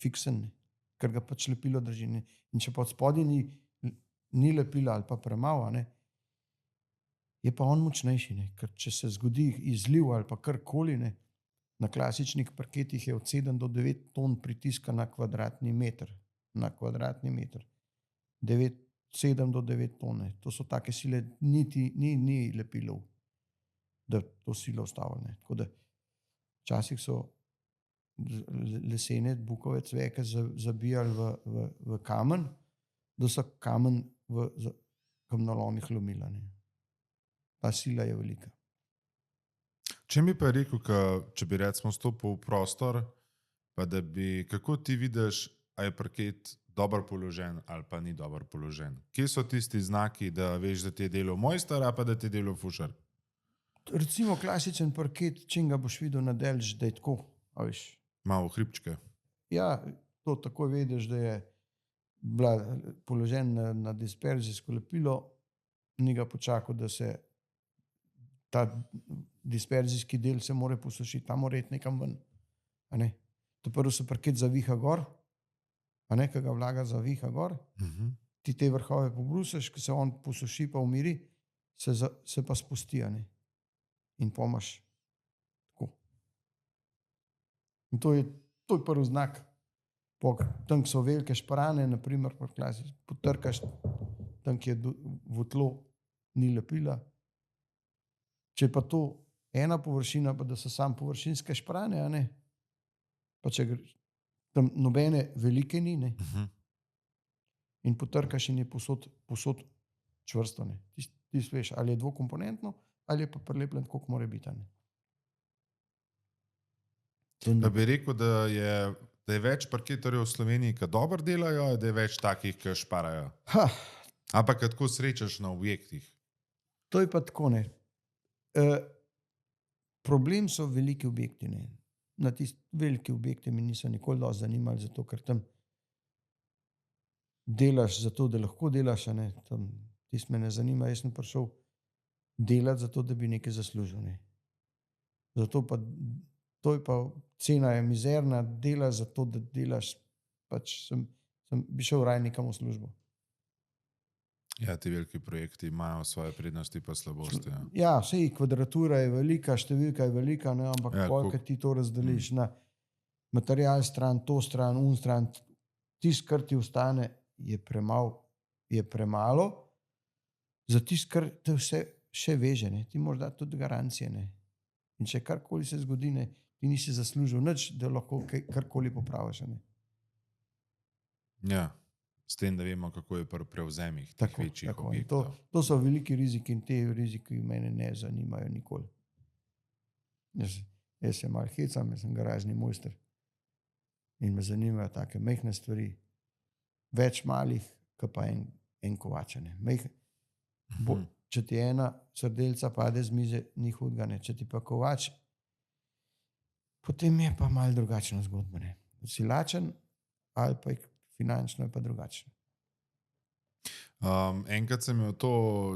fiksen, ne, ker ga pač lepilo drži. Ne. In če pa od spodaj ni lepila ali pa premalo, ne, je pa on močnejši. Ne. Ker če se zgodi izliv ali pa karkoli, ne, na klasičnih parketih je od 7 do 9 ton pritiska na kvadratni meter. 7 do 9 ton. Ne. To so take sile, ni lepilov, da to silo ustavlja. Tako da včasih so lesene bukove cveke zabijali v kamen, da so kamen v kamnolomih lomila. Ne. Ta sila je velika. Če mi pa rekel, če bi recimo stopil v prostor, pa da bi, kako ti vidiš, a je parket dobro položen ali pa ni dobro položen? Kje so tisti znaki, da veš, da ti je delal mojster, a pa da ti je delal fušar? Recimo klasičen parket, čim ga boš videl na delž, da je tako, a veš. Malo hribčke. Ja, to takoj vediš, da je bila položen na disperzijsko lepilo, ni ga počakal, da se ta disperzijski del se mora posušiti, ta mora iti nekam ven. A ne? To prvo se parket zaviha gor, a ne, ko ga vlaga zaviha gor, ti te vrhove pobrusiš, ko se on posuši pa umiri, se pa spusti, a ne. In pomaš tako. In to je prvi znak. Tam so velike šprane, naprimer, potrkaš, tam je votlo, ni lepila. Če pa to ena površina, pa da so samo površinske šprane, a ne, pa če tam nobene velike ni, ne, in potrkaš in je posod čvrsto, ne. Ti veš, ali je dvokomponentno, ali je pa prilepljen tako, kot mora biti. Da bi rekel, da je več parketarjev v Sloveniji, ki dobro delajo, da je več takih, ki šparajo. Ampak kako srečaš na objektih? To je pa tako, ne. Problem so veliki objekti, ne. Na tisti veliki objekti me niso nikoli dosti zanimali, zato ker tam delaš zato, da lahko delaš, a ne. Tam tisto me ne zanima, jaz sem prišel delati zato, da bi nekaj zaslužil, ne. Zato pa, to je pa, cena je mizerna, delaš zato, da delaš, pač bi šel raje nekam v službo. Ja, ti veliki projekti imajo svoje prednosti pa slabosti. Ja, sej kvadratura je velika, številka je velika, ne, ampak koliko ti to razdeliš na material stran, to stran, stran, tisto, kar ti ostane, je premalo, za tisto, kar te vse še veže, ne. Ti moraš dati tudi garancije, ne. In če karkoli se zgodi, ne, ti nisi zaslužil nič, da lahko karkoli popraviš, ne. Ja. S tem, da vemo, kako je pri prevzemih teh večjih objektov. To so veliki riziki in te riziki mene ne zanimajo nikoli. Jaz se malo hecam, jaz sem garažni mojster in me zanimajo take majhne stvari. Več malih, kot pa en kovač. Če ti ena srdelca pade z mize, ni hudega, ne. Če ti pa kovač, potem je pa malo drugačna zgodba, ne. Si lačen ali pa finančno je pa drugačno. Enkrat sem imel to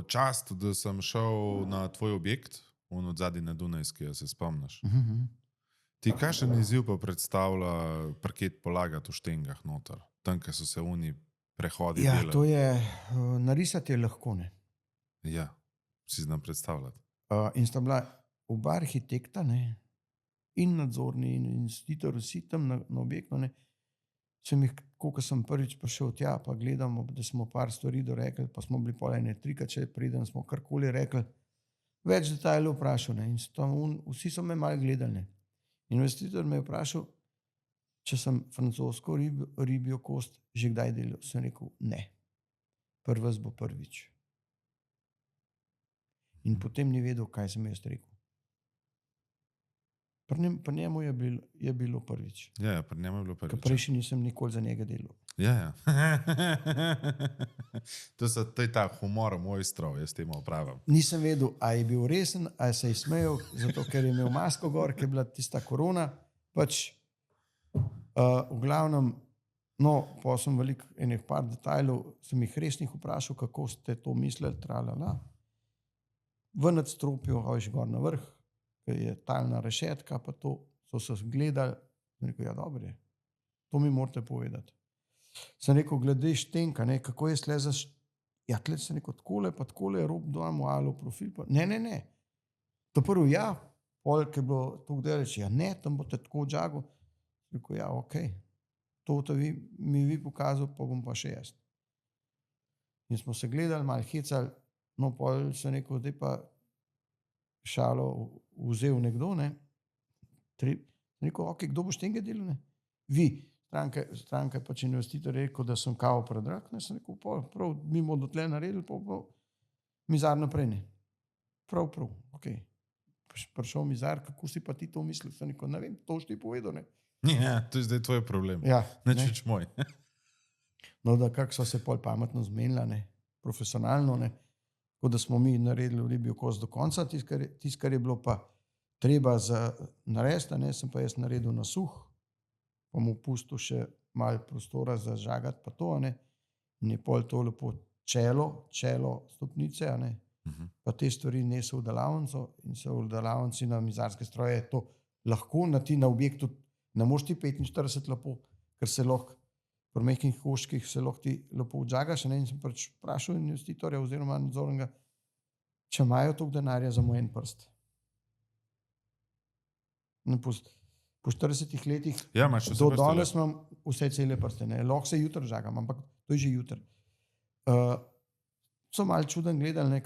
čast, da sem šel na tvoj objekt, od zadaj na Dunajski, se spomniš. Ti kakšen izziv pa predstavlja parket polagati v štengah noter, tam, kjer so se oni prehodi delali? Ja, to je, narisati je lahko, ne. Ja, si znam predstavljati. In sta bila oba arhitekta, ne, in nadzorni in investitor, vsi tam na objektu, ne. Sem jih, ko sem prvič prišel tja, pa gledamo, da smo par stvari dorekli, pa smo bili pol ene trikače, preden smo karkoli rekli, več detajlov vprašal, ne, in vsi so me malo gledali, ne. Investitor me je vprašal, če sem francosko ribjo kost že kdaj delal. Sem rekel, ne. Pri vas bo prvič. In potem ni vedel, kaj sem jaz rekel. Pri njemu je bilo prvič. Ja, pri njemu je bilo prvič. Prej še nisem nikoli za njega delal. Ja. To je ta humor mojstrov, jaz temu opravim. Nisem vedel, a je bil resen, a se je smejal, zato ker je imel masko gor, ker je bila tista korona. Pač, v glavnem, no, pa sem veliko enih par detajlov, sem jih resnih vprašal, kako ste to mislili, tralala. V nadstropju, hojiš gor na vrh, ker je talna rešetka, pa to so se gledali. Sem rekel, ja, dobro je. To mi morate povedati. Sem rekel, glede štenka, ne, kako je sle za ja, tle sem rekel, takole, pa takole je rob dojmo, alo profil, pa ne. To prvo, ja, pol, ki je bilo tukaj deleč, ja, ne, tam boste tako džago. Rekel, ja, ok, to mi vi pokazal, pa bom pa še jaz. In smo se gledali, malo hecali, no, pol sem rekel, zdaj pa šalo vzel nekdo, ne. Sem rekel, ok, kdo bo štenga delal, ne? Vi. Stranka je pač investitor rekel, da sem kao predrag, ne, sem rekel, prav, mi bomo dotle naredili, pa mizar naprej, ne. Prav, ok. Prišel mizar, kako si pa ti to mislil, sem rekel, ne vem, to ti povedal, ne. Ja, to je zdaj tvoj problem. Ja, Neč več moj. No, da kako so se pol pametno zmenila, ne, profesionalno, ne, tako da smo mi naredili ribi okos do konca, tisto, kar je bilo pa treba za narediti, ne, sem pa jaz naredil na suh, pa mu pustil še malo prostora za žagati, pa to, ne, in je pol to lepo čelo stopnice, ne, pa te stvari nesel v delavnico in se v delavnici na mizarske stroje to lahko na ti na objektu, ne moš ti 45 lepo, ker se lahko pri mehkih koščkih se lahko ti lepo odžagaš, ne, in sem pač vprašal investitorja oziroma nadzornega, če imajo toliko denarja za moj en prst. Po 40 letih Ja, imaš vse do prste, danes imam vse cele prste, ne, lahko se jutri žagam, ampak to je že jutri. So malo čuden gledali, ne,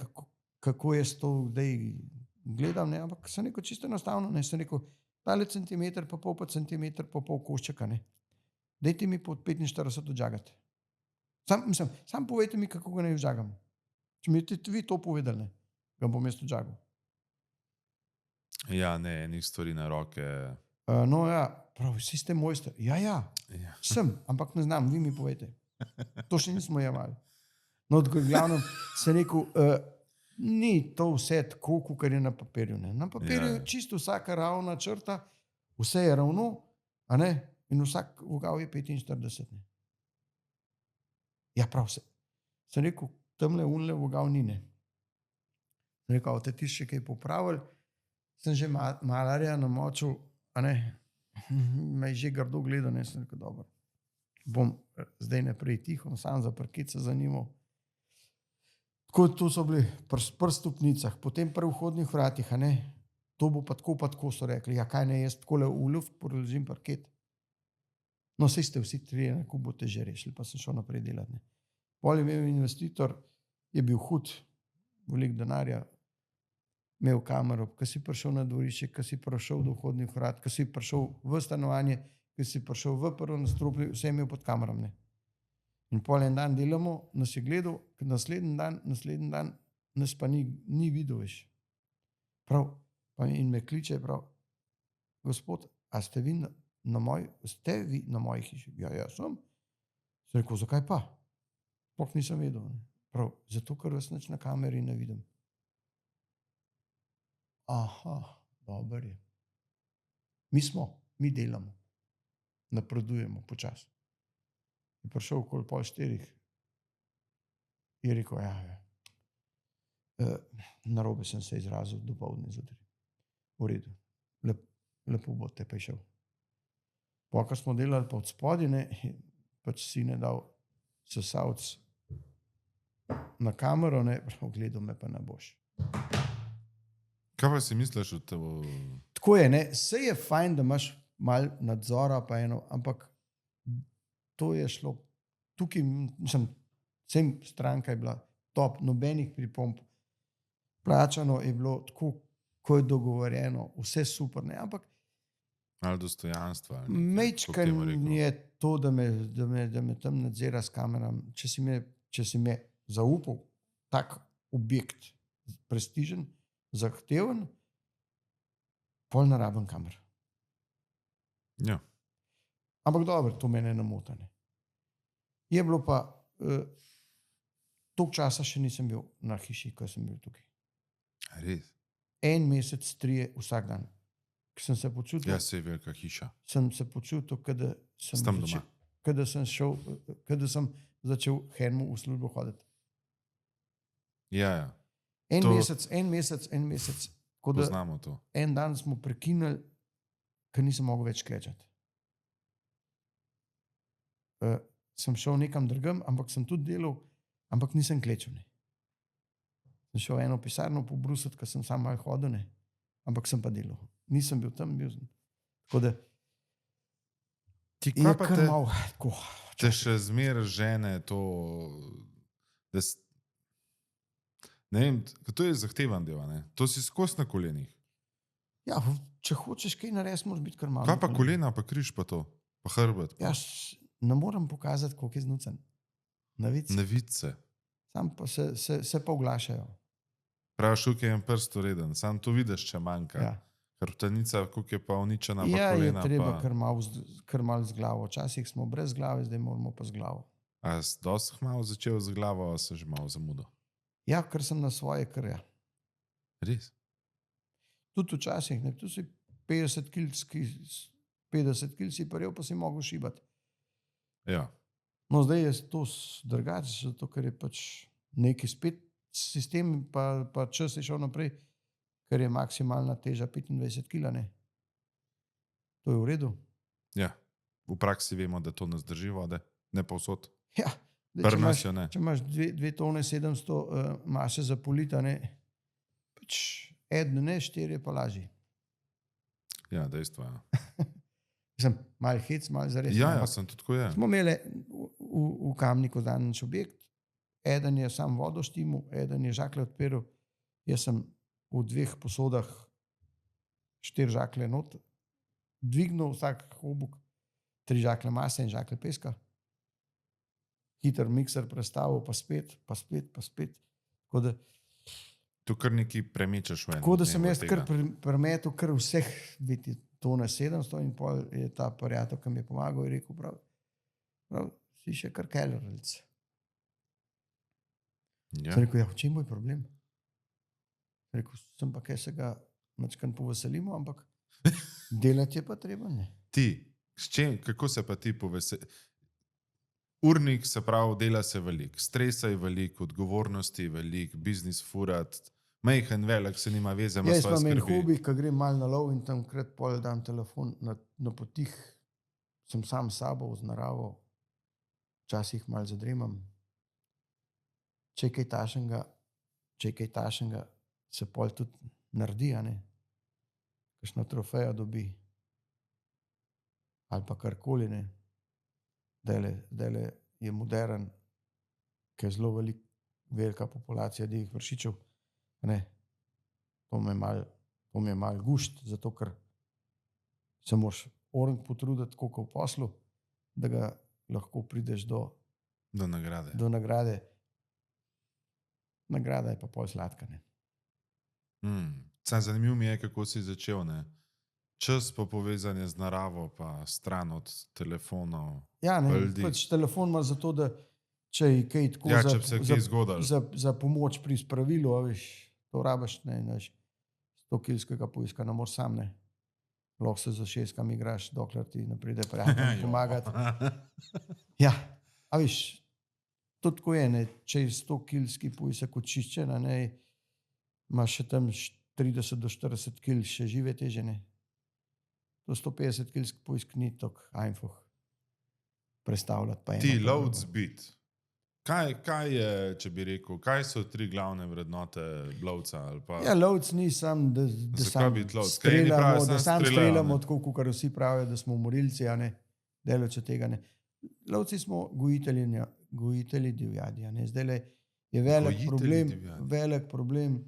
kako jaz to zdaj gledam, ne, ampak sem rekel čisto enostavno, ne, sem rekel, tale centimeter pa pol koščeka, ne, dajte mi pod 45 odžagati. Sam povejte mi, kako ga naj odžagam. Če mi vi to povedali, ne, ga bom jaz odžagal. Ja, ne, enih stvari na roke. No, ja, prav, vsi ste mojster. Ja, sem, ampak ne znam, vi mi povejte. To še nismo jemali. No, tako v glavnem sem rekel, ni to vse tako, kot je na papirju. Ne. Na papirju je čisto vsaka ravna črta, vse je ravno, a ne, in vsak vogal je 45. Ne. Ja, prav, sem rekel, tamle unle vogal ni, ne. Sem rekel, te ti še kaj popravili, sem že malarja namočil, a ne, me je že grdo gledal, ne, sem rekel, dobro, bom zdaj naprej tiho, sam za parket se zanimal. Tako, to so bili pri stopnicah, potem pri vhodnih vratih, a ne, to bo pa tako so rekli, ja, kaj ne, jaz takole v luft položim parket. No, saj ste vsi trije, kako boste že rešili, pa sem šel naprej delati, ne. Pol je imel investitor, je bil hud, veliko denarja, imel kamero, ko si prišel na dvorišče, ko si prišel do vhodnih vrat, ko si prišel v stanovanje, ko si prišel v prvo nadstropje, vse imel pod kamerom, ne. In pol en dan delamo, nas je gledal, naslednji dan nas pa ni videl več. Prav, in me kliče, prav, gospod, a ste vi na moji hiši? Ja, sem. Sem rekel, zakaj pa? Sploh nisem vedel, ne. Prav, zato, ker vas nič na kameri ne vidim. Aha, dobro je. Mi delamo, napredujemo počasi. Je prišel okoli 3:30, je rekel, narobe sem se izrazil, dopoldne zjutraj. V redu, lepo bo te pa šel. Ko smo delali pa od spodaj, ne, pač si ne dal sesalc na kamero, ne, gledal me pa ne boš. Kaj pa si misliš o tem? Tako je, ne, saj je fajn, da imaš malo nadzora pa eno, ampak to je šlo, tukaj, vsem stranka je bila top, nobenih pripomb, plačano je bilo tako, ko je dogovorjeno, vse super, ne, ampak ali dostojanstva. Mečkan je to, da me tam nadzira s kameram, če si me zaupal tak objekt, prestižen, zahteven, pol ne rabim kamer. Ja. Ampak dobro, to mene ne moti. Ne. Je bilo pa, toliko časa še nisem bil na hiši, ko sem bil tukaj. Res. En mesec, 3 vsak dan. Ko sem se počutil, Ja, se je velika hiša. sem se počutil, kada sem, Sem doma. kada sem šel, kada sem začel Henmu v službo hoditi. Ja, ja. En To- mesec, ko da Poznamo to. en dan smo prekinili, ker nisem mogel več klečati. Sem šel nekam drugam, ampak sem tudi delal, ampak nisem klečal. Ne. Sem šel v eno pisarno pobrusiti, ker sem sam malo hodil, ne. Ampak sem pa delal. Nisem bil tam, bil sem. Tako da Ti, je kaj pa kar te, malo tako. te še zmer žene to, da ne vem, to je zahteven del, ne? To si skozi na kolenih. Ja, če hočeš kaj narediti, moraš biti kar malo. Kaj pa kolena, pa križ pa to, pa hrbet, pa Ja, ne morem pokazati, koliko je znucen. nevice. Sam pa se pa oglašajo. Prav šuke je en prst ureden, sam to vidiš, če manjka. Ja. Hrbtenica, koliko je pa uničena, pa Ja, je kolena. treba Pa... kar malo z glavo. Včasih smo brez glave, zdaj moramo pa z glavo. A si dosti malo začel z glavo, a se že malo zamudil? Ja, ker sem na svoje krja. Res? Tudi včasih, ne, tu si 50 kg si paril, pa si mogel šibati. Ja. No, zdaj je to drugače, zato ker je pač neki spet sistem, pa čas je šel naprej, ker je maksimalna teža 25 kg. Ne. To je v redu. Ja. V praksi vemo, da to ne zdrži vode, ne povsod. Ja, zdaj, Pri nas jo ne. če imaš 2 tone 700 mase za polita, ne, pač eden ne, 4 pa lažji. Ja, dejstvo je. Sem mal hec, mal zares. Ja, ja, ampak sem tudi tako je. smo imeli v Kamniku zadnjič objekt, eden je sam vodo štimu, eden je žakle odpiral, jaz sem v 2 posodah 4 žakle not, dvignil vsak obuk, 3 žakle mase in žakle peska, hiter mikser prestavil, pa spet, pa spet, pa spet. Tako da, Tu kar nekaj premičeš v eno. tako da sem dnevu jaz tega. kar premetel kar vseh 2 tone 700 in pol je ta prijatelj, ki mi je pomagal, je rekel, prav si še kar keleric. Ja. Sem rekel, ja, v čem je problem? Sem rekel, sem pa kaj se ga načkan poveselimo, ampak delati je pa treba, ne. Ti, s čim, kako se pa ti poveseli? Urnik se pravi, dela se veliko, stresa je veliko, odgovornosti je veliko, biznis furat, majhen, velik, se nima veze, ima Jaz svoje imam en skrbi. hobi, ko grem malo na lov in tam krat pol dam telefon na potih, sem sam s sabo z naravo, včasih malo zadremam. Če je kaj tašenga, se pol tudi naredi, a ne. Kakšno trofejo dobi. Ali pa karkoli, ne. Zdajle je modern, ker je zelo velika populacija divjih vršičev. Ne. To me je malo gušt, zato ker se moraš orang potruditi, koliko v poslu, da ga lahko prideš do nagrade. nagrade. Nagrada je pa pol sladka. Ne. Zanimivo mi je, kako si začel. Ne? Čas pa povezanje z naravo, pa stran od telefonov. Ja, ne, Pa ljudi. pač telefon ima zato, da če je kaj tako Ja, če bi se kaj zgodilo. za pomoč pri spravilu, a veš, to rabiš, ne, 100-kilskega poiska, ne moreš sam, ne. Lahko se za 6 igraš, dokler ti ne pride prijatelj pomagati. Ja, a veš, to tako je, ne, če je 100-kilski poisek očiščen, ne, imaš še tam 30 do 40 kil še žive teže, ne. To 150-kilski poisk ni tako ajnfoh predstavljati. Pa Ti, eno pa lovc drugo. bit. Kaj je, če bi rekel, kaj so 3 glavne vrednote lovca? Ali pa... Ja, lovc ni sam, da Zakaj sam biti lovec? Kaj eni pravijo, streljamo, samo da sam streljajo, streljamo, ne? tako kot vsi pravijo, da smo morilci, a ne, daleč od tega ne. Lovci smo gojitelji divjadi, a ne. Zdajle je Gojitelji divjadi. velik problem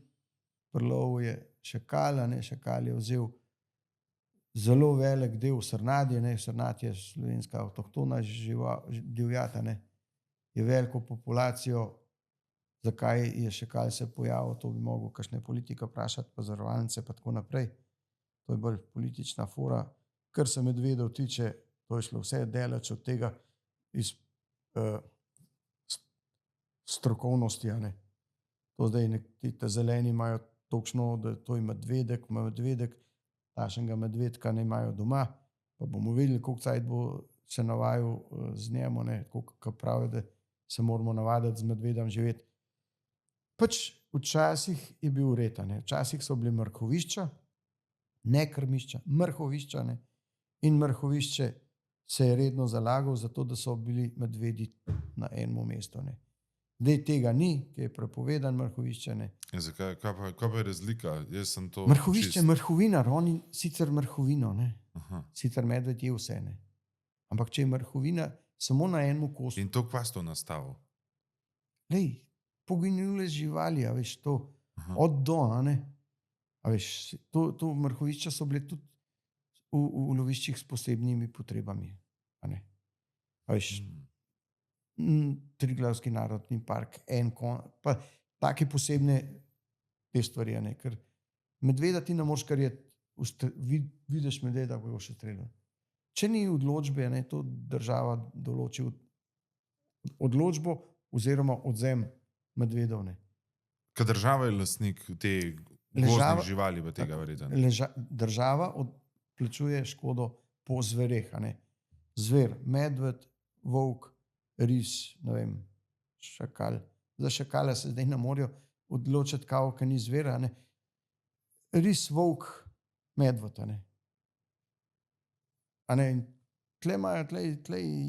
pri lovu je šakal, a ne, šakal je vzel zelo velik del srnadje, ne, srnad je slovenska avtohtona divjad, a ne, je veliko populacijo. Zakaj je šakal se pojavil, to bi mogel kakšne politike vprašati, pa zavarovalnice pa tako naprej. To je bolj politična fora, kar se medvedov tiče, to je šlo vse daleč od tega iz strokovnosti. A ne. To zdaj te zeleni imajo točno, da to je medvedek, takšnega medvedka ne imajo doma, pa bomo videli, koliko cajt bo se navajal z njemu, koliko pravijo, da se moramo navaditi z medvedom živeti. Pač včasih je bil red, včasih so bili mrhovišča, ne krmišča, mrhovišča, ne? In mrhovišče se je redno zalagal za to, da so bili medvedi na enem mestu. Ne? Zdaj tega ni, ki je prepovedan mrhovišče. Ne? Zakaj? Kaj pa je razlika? Jaz sem to Mrhovišče je mrhovinar, oni sicer mrhovino, ne? Aha. Sicer medved je vse. Ne? Ampak če je mrhovina samo na enem kosu. In to kva sto nastavil? Lej, poginule živali, a veš, to od do, a ne? A veš, to mrhovišča so bile tudi v loviščih s posebnimi potrebami, a ne? A veš, Triglavski narodni park, pa take posebne te stvari, a ne? Ker medveda ti ne moreš karjeti, vidiš medveda, ko ga še streljal. Če ni odločbe, ne, to država določi odločbo oziroma odzem medvedov. Ne. Ker država je lastnik te gozdnih živali v tega verjetno. Država plačuje škodo po zvereh. Zver, medved, volk, ris, ne vem, šakal. Za šakala se zdaj ne morajo odločiti, kao, ker ni zvera. Ne. Ris, volk, medved. Tle imajo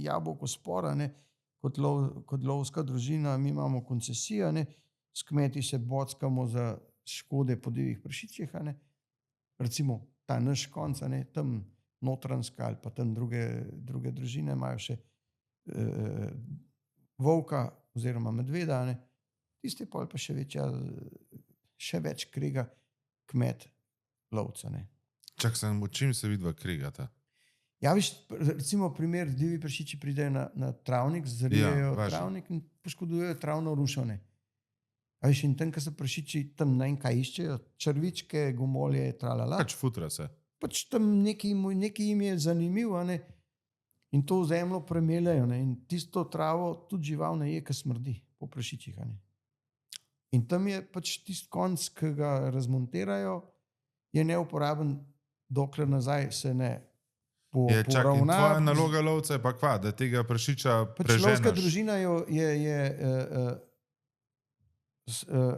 jabolko spora, kot lovska družina, mi imamo koncesijo, s kmeti se bockamo za škode po divjih prašičih. Recimo ta naš konc, tam Notranjska ali pa tam druge družine imajo še volka oziroma medveda, tiste pol pa še več krega kmet lovca. Čak sem, o čim se vidva kregata? Ja, viš, recimo primer, divji prašiči pridejo na travnik, zarijejo travnik in poškodujejo travno rušo. A viš, in tam, ko so prašiči, tam ne vem kaj iščejo, črvičke, gomolje, tralala. Pač futra se. Pač tam nekaj jim je zanimivo, in to v zemljo premelejo, in tisto travo tudi žival ne je, ki smrdi po prašičih. In tam je pač tisti konc, ki ga razmontirajo, je neuporaben, dokler nazaj se ne poravna. Tvoja naloga lovca je pa kva, da tega prašiča preženeš. Lovska družina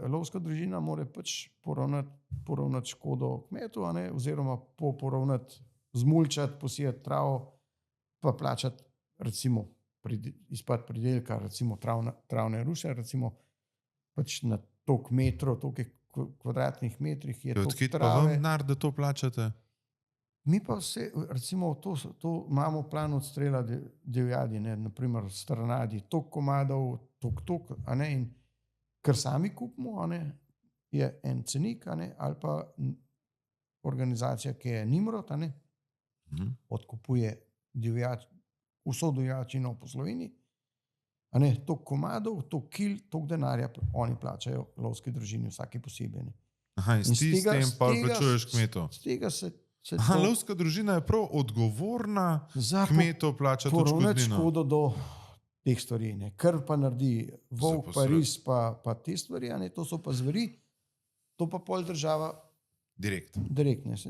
lovska družina mora pač poravnati škodo kmetu, oziroma poravnati, zmulčati, posijati travo, pa plačati recimo izpad pridelka, recimo travne ruše, recimo pač na toliko metrov, toliko kvadratnih metrih je toliko trave. Odkit pa vam denar, da to plačate? Mi pa recimo to imamo plan odstrela divjadi, naprimer stranadi, toliko komadov, toliko, in ker sami kupimo, je en cenik, ali pa organizacija, ki je Nimrod, odkupuje vso divjačino po Sloveniji, toliko komadov, toliko kil, toliko denarja, oni plačajo lovski družini vsaki posebej. Aha, in s tem pa plačuješ kmetu. Z tega se lovska družina je prav odgovorna kmetu plačati odškodnino. Poravnati škodo do teh stvari. Kar pa naredi volk, pa ris, pa te stvari, to so pa zveri, to pa pol država direktno.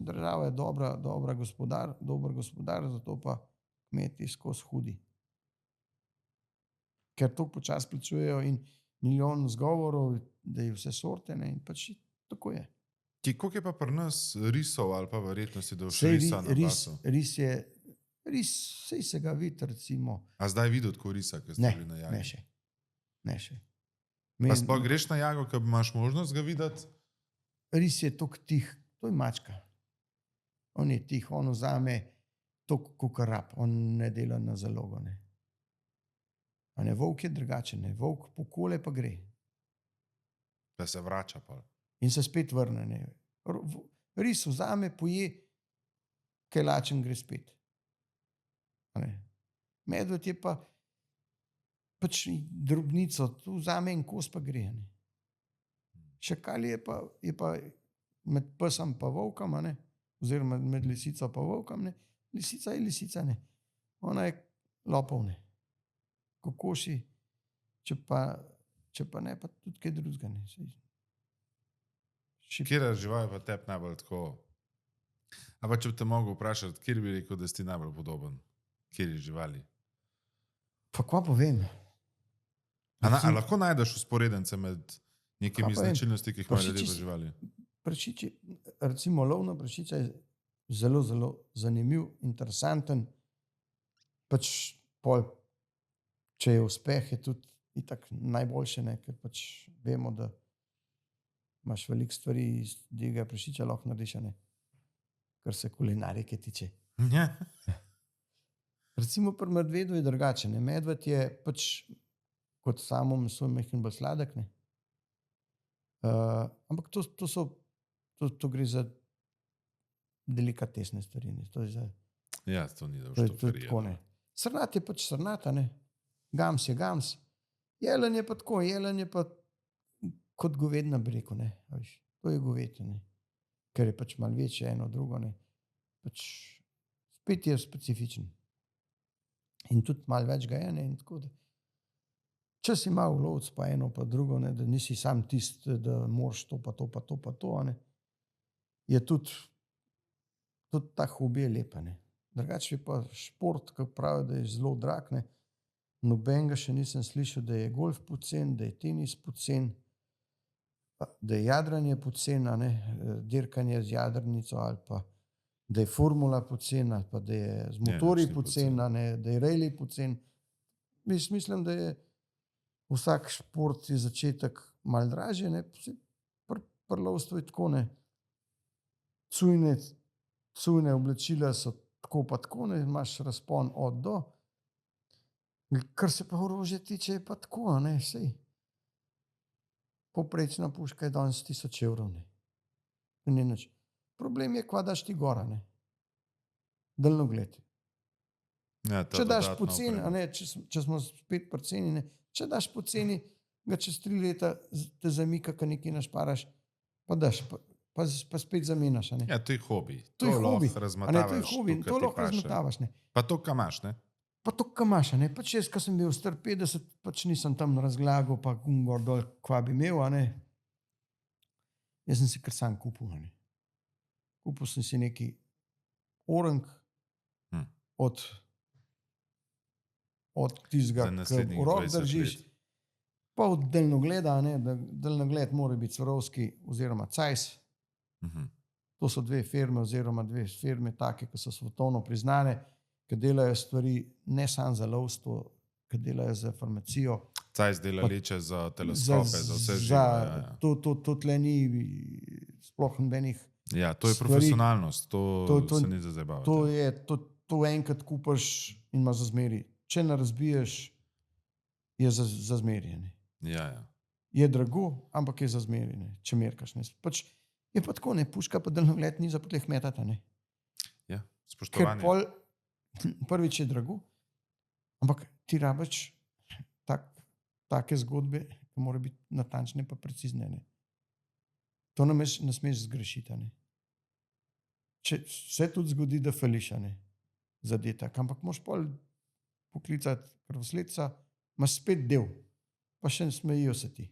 Država je dober gospodar, zato pa kmeti skozi hudi. Ker to počas plačujejo in milijon zgovorov, da je vse sorte, in pač tako je. Koliko je pa pri nas risov ali pa verjetnosti, da vse risa na glasu? Ris, sej se ga vidi, recimo. A zdaj vidi odko risa, ki ste bili na jagi? Ne še. Pa sploh greš na jago, ko imaš možnost ga videti? Ris je toliko tih, to je mačka. On je tih, on vzame toliko kukarab, on ne dela na zalogo. Volk je drugačen, volk pokole pa gre. Da se vrača pa. In se spet vrne. Ris vzame, poje, kaj lačen gre spet. Medved je pa pač drobnico, tu vzame en kos pa gre. Šakal je pa med pesom pa volkom, oziroma med lisico pa volkom, Lisica je lisica, ne. Ona je lopov, ne. Kokoši, če pa ne, pa tudi kaj drugega, ne. Katera žival je pa tebi najbolj tako? A pa če bi te mogel vprašati, kjer bi rekel, da si ti najbolj podoben? Kjer je živali? Pa kva povem? A lahko najdeš usporedence med nekimi Kaj pa vem? značilnosti, ki jih imajo ljudje Prašiči pa živali? Prašiči, recimo lov na prašiča je zelo, zelo zanimiv, interesanten. Pač pol, če je uspeh, je tudi itak najboljše, ne, ker pač vemo, da imaš veliko stvari iz divjega prašiča lahko narediš, a ne, kar se kulinarike tiče. Ja. Recimo pri medvedu je drugače, ne. Medved je pač kot samo meso majhen bolj sladek, ne. Ampak to gre za delikatesne stvari, ne. To je za Ja, to ni da To je štoferija. tako, ne. Srnat je pač srnat, a ne. Gams je gams. Jelen je pa tako, jelen je pa kot govedina, bi rekel, ne. A veš, to je goved, ne. Ker je pač malo večje, eno drugo, ne. Pač spet je specifičen. In tudi malo več ga je, ne, in tako da. Če si malo lovec, pa eno pa drugo, ne, da nisi sam tisti, da moraš to pa to pa to pa to, a ne. Je tudi ta hobi je lepa, ne. Drugače je pa šport, ki pravi, da je zelo drag, ne. Nobenega še nisem slišal, da je golf pocen, da je tenis pocen, da je jadranje pocen, a ne, dirkanje z jadrnico ali pa da je formula pocen ali pa da je z motorji nič ni pocen, pocen. a ne, da je rally pocen. Mislim, da je vsak šport je začetek malo dražje, ne. Pri lovstvu je tako, ne. Cujne oblačila so tako pa tako, ne, imaš razpon od do. Kar se pa orožja tiče, je pa tako, a ne, saj. Povprečna puška je danes 1000 evrov, ne. To ni nič. Problem je, kva daš ti gor, a ne. Daljnogled. Ja, ta Če daš dodatna poceni, a oprema. ne, če smo spet pri ceni, ne, če daš poceni, ga čez 3 leta te zamika, ko nekaj našparaš, pa daš, pa spet zamenjaš, a ne. Ja, to je hobi. To je hobi, lahko a ne, to je razmetavaš, hobi, to, to kar ti lahko paše. razmetavaš, ne. Pa to, kar imaš, ne? Pa to, kar imaš, a ne. Pač jaz, ko sem bil star 50, pač nisem tam razlagal, pa gor dol, kva bi imel, a ne. Jaz sem si kar sam kupil, a ne. Kupil sem si neki orang od tistega, Za ki naslednjih v rok 20 držiš, let. pa od daljnogleda, a ne. Daljnogled mora biti Swarovski oziroma Zeiss. To so dve firme oziroma dve firme take, ki so svetovno priznane, ki delajo stvari ne samo za lovstvo, ki delajo za farmacijo. Zeiss dela leče za teleskope, za vse živo. Ja. To tle ni sploh nobenih. Ja, to je stvari- profesionalnost, to se ni za zabavati. To enkrat kupaš in imaš za zmeri. Če ne razbiješ, je za zmeri, ne. Ja. Je drago, ampak je za zmeri, ne. Če merkaš, ne. Pač je pa tako, ne. Puška pa daljnogled ni za potleh metati, ne. Ja, Ker spoštovanje. pol prvič je drago, ampak ti rabiš take zgodbe, ki morajo biti natančne pa precizne, ne. To ne smeš zgrešiti, a ne. Če se tudi zgodi, da fališ, a ne, zadetek, ampak moraš pol poklicati krvosledca, imaš spet del, pa še smejijo se ti.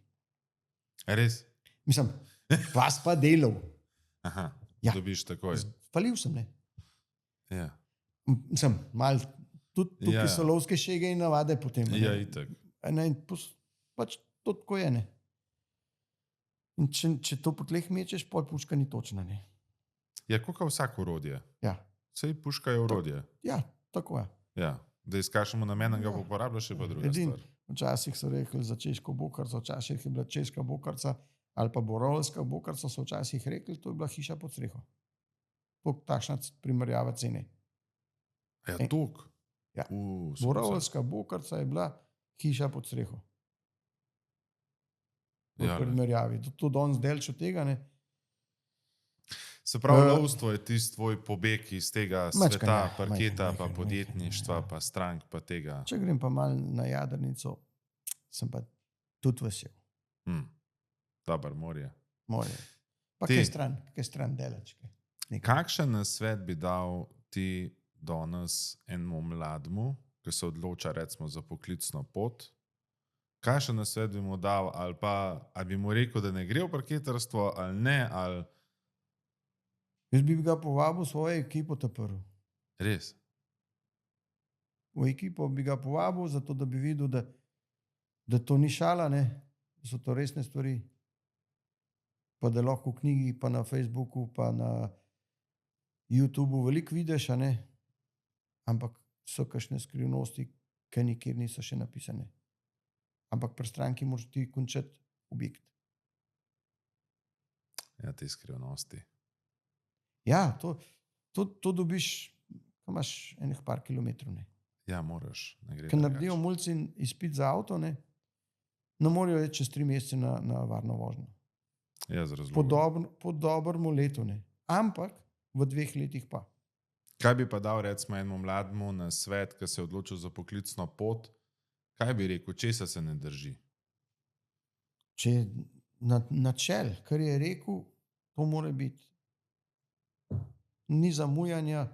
Res? Mislim, vas pa delal. Aha, Ja. dobiš takoj. Falil sem, ne. Ja, Mislim, malo tudi tukaj Ja. so lovske šege in navade potem. a ne. ja itak. A ne, in pač to tako je, ne. In če to po tleh mečeš, pol puška ni točna, ne. Ja, kot vsako orodje. Ja, Sej puška je orodje. ja, tako je. Ja. Da izkašemo namen, ga Ja. uporabljaš, je pa druga Edino, stvar. včasih so rekli za češko bokarco, včasih je bila češka bokarca ali pa borovska bokarca, so včasih rekli, to je bila hiša pod streho. Takšna primerjava cene. Ja, En- tok. Ja. Super. Borovska bokarca je bila hiša pod streho. V Ja, primerjavi. To danes delč od tega, ne. Se pravi, lovstvo je tisti tvoj pobeg iz tega Majčkeno, sveta, ja, parketa, majčkeno, pa majčkeno, podjetništva, majčkeno, ja. pa strank, pa tega. Če grem pa mal na jadrnico, sem pa tudi vesel. Dobar, morje. Moje. Pa Ti- kaj stran delač. Kakšen nasvet bi dal ti danes enemu mlademu, ki se odloča recimo za poklicno pot, kaj še na svet bi mu dal, ali pa ali bi mu rekel, da ne gre v parketarstvo, ali ne, ali Jaz bi ga povabil v svojo ekipo prvo. res. V ekipo bi ga povabil, zato da bi videl, da to ni šala, ne? Da so to resne stvari. Pa da lahko v knjigi, pa na Facebooku, pa na YouTubu veliko vidiš, a ne? Ampak so kakšne skrivnosti, ki nikjer niso še napisane. Ampak pri stranki moraš ti končati objekt. Ja, te skrivnosti. Ja, to dobiš, ko imaš enih par kilometrov. Ne? Ja, moraš. Ker naredijo mulci izpit za avto, ne morajo iti čez 3 mesece na varno vožnjo. Ja, z razlogom. Po dobremu letu, ne. Ampak v 2 letih pa. Kaj bi pa dal recimo enemu mlademu na svet, ki se je odločil za poklicno pot, kaj bi rekel, česa se ne drži? Če je načel, kar je rekel, to mora biti. Ni zamujanja.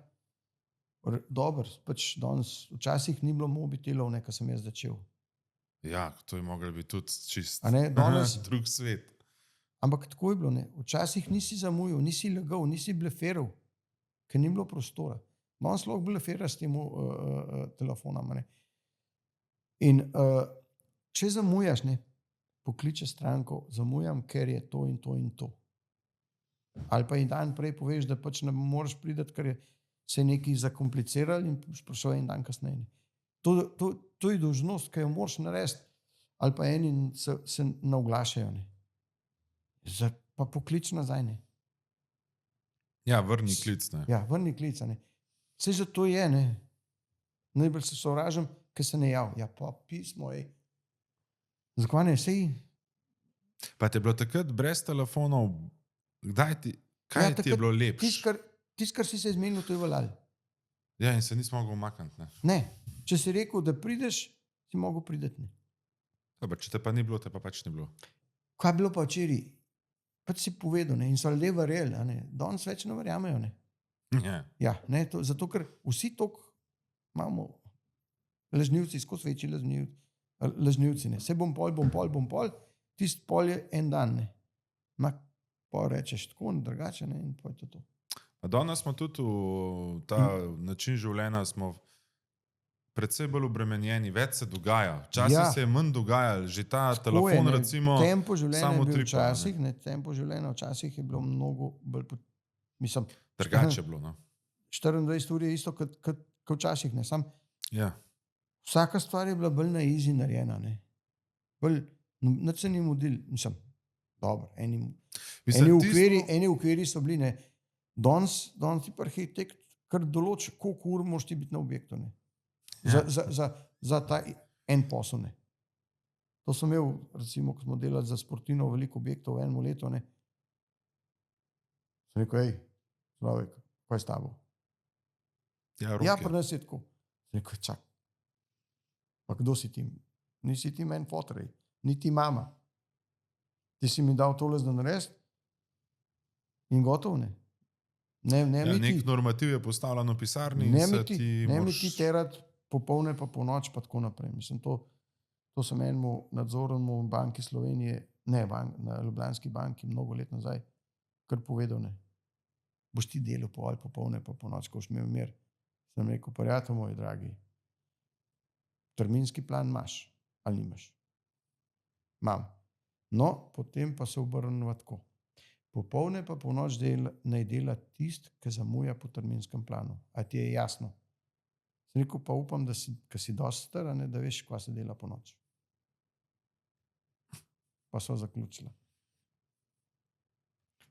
Dobro, pač danes včasih ni bilo mobitelov, ne, ko sem jaz začel. Ja, to je moglo biti tudi čist A ne, danes, drug svet. ampak tako je bilo, ne. Včasih nisi zamujal, nisi lagal, nisi bleferal, ker ni bilo prostora. Danes lahko blefiraš s tem telefonom, a ne. In če zamujaš, ne, pokliče stranko, zamujam, ker je to in to in to. Ali pa en dan prej poveš, da pač ne moreš priti, ker se je nekaj zakompliciralo in sprašuje en dan kasneje. To je dolžnost, ki jo moraš narediti. Ali pa eni se ne oglašajo. Ne. Pa poklič nazaj. Ne. Ja, vrni klic. Ne? Ja, vrni klic. Ne. Vse za to je. Ne. Najbolj se sovražim, ker se ne jav. Ja, pa pismo je. Zakaj ne? Sej. Pa te je bilo takrat brez telefonov, kaj Ja, ti je bilo lepše? Tisto, kar si se izmenil, to je valjalo. Ja, in se nismo mogli umakniti. Ne? Ne, če si rekel, da prideš, si mogel priti. Dobar, če te pa ni bilo, te pa pač ni bilo. Kaj je bilo pa včeraj? Pač si povedal, ne? In so ljudje verjeli, danes več ne verjamejo. Ne? Ja. Ja, ne, zato ker vsi toliko imamo lažnivci, skozi večji lažnivci. Ne? Se bom pol, tisti pol je en dan. Ne? Pa rečeš tako, drugače, ne? In pa je to. Danes smo tudi v ta način življenja predvsej bolj obremenjeni, več se dogaja. Včasih se je manj dogajalo, že ta telefon, recimo. Tempo življenja je bil tripa, včasih, tempo življenja včasih je bilo mnogo bolj, mislim, drugače je bilo. No? 24 ur je isto, kot včasih. Ne. Ja. Vsaka stvar je bila bolj na izi narejena. Ne. Bolj, nič se ni mudil, mislim, dobro, eni okviri so bili, ne. Danes ti pa arhitekt, kar določi, koliko ur moraš ti biti na objektu. Ne. Za ta en posel. Ne. To sem imel, recimo, ko smo delali za Sportino veliko objektov v enem letu. Ne. Sem rekel, človek, kaj je s tabo? Ja, pri nas je tako. Sem rekel, čak. Pa kdo si ti? Nisi ti meni fotrej, niti mama. Ti si mi dal tole za narediti in gotovo, ne. Nek normativ je postavljen v pisarni in se ti ne mi ti terati popolne pa polnoč pa tako naprej. Mislim, to sem enemu nadzornemu banki Slovenije, na Ljubljanski banki mnogo let nazaj, kar povedal, ne. Boš ti delal popolne pa polnoč, ko boš imel mir. Sem rekel, prijatelj moj dragi, terminski plan imaš ali nimaš? Imam. No, potem pa se obrneva tako. Popolne pa polnoč naj dela tisti, ki zamuja po terminskem planu. A ti je jasno? Sem rekel, pa upam, da si dosti star, da veš, kva se dela po noč. Pa so zaključila.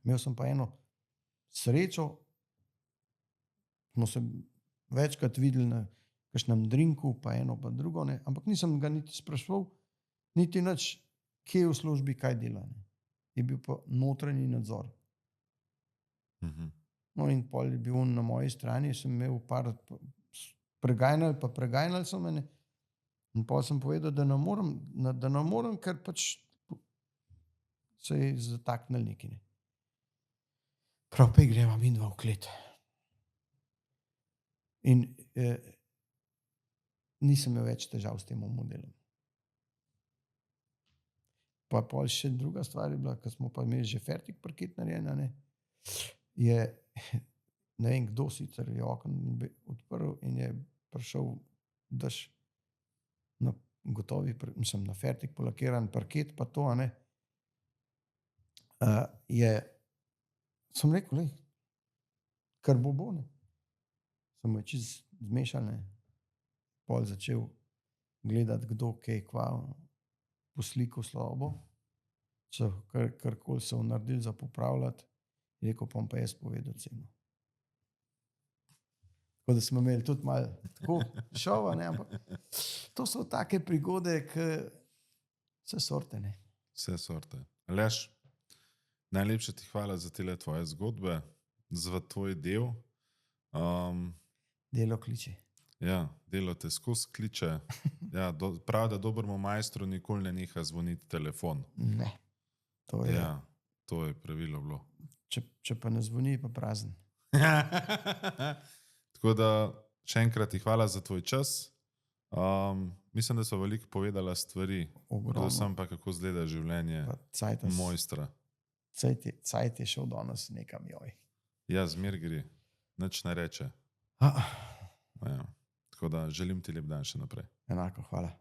Imel sem pa eno srečo, smo se večkrat videli na kakšnem drinku, pa eno pa drugo, ne? Ampak nisem ga niti spraševal, niti nič, kje v službi kaj dela. Ne? Je bil pa notranji nadzor. No in pol je bil na moji strani, sem imel par preganjali so me. In pol sem povedal, da ne morem, ker pač se je zataknil neki. Ne. Prav pa greva midva v klet. In nisem imel več težav s tem modelom. Pa pol še druga stvar je bila, ko smo pa imeli že fertik parket narejen, a ne, je, ne vem kdo sicer je okno odprl in je prišel dež na gotovi, mislim, na fertik polakiran parket, pa to, a ne, sem rekel, lej, kar bo, ne. Sem jo čist zmešal, ne. Pol začel gledati, kdo kaj kva po sliku slabo, so karkoli so naredili za popravljati, rekel, bom pa jaz povedal ceno. Tako da smo imeli tudi malo tako šova, ne, ampak to so take prigode, ki vse sorte, ne. Vse sorte. Aleš, najlepša ti hvala za tele tvoje zgodbe, za tvoj del. Delo kliče. Ja, delo te skozi kliče. Ja, prav, da dobremu majstru nikoli ne neha zvoniti telefon. Ne, to je. Ja, to je pravilo bilo. Če pa ne zvoni, pa prazen. Tako da še enkrat ti hvala za tvoj čas. Mislim, da so veliko povedala stvari, predvsem pa kako izgleda življenje mojstra. Cajt je šel danes nekam, joj. Ja, zmer gre, nič ne reče. Ja. Tako da želim ti lep dan še naprej. Enako, hvala.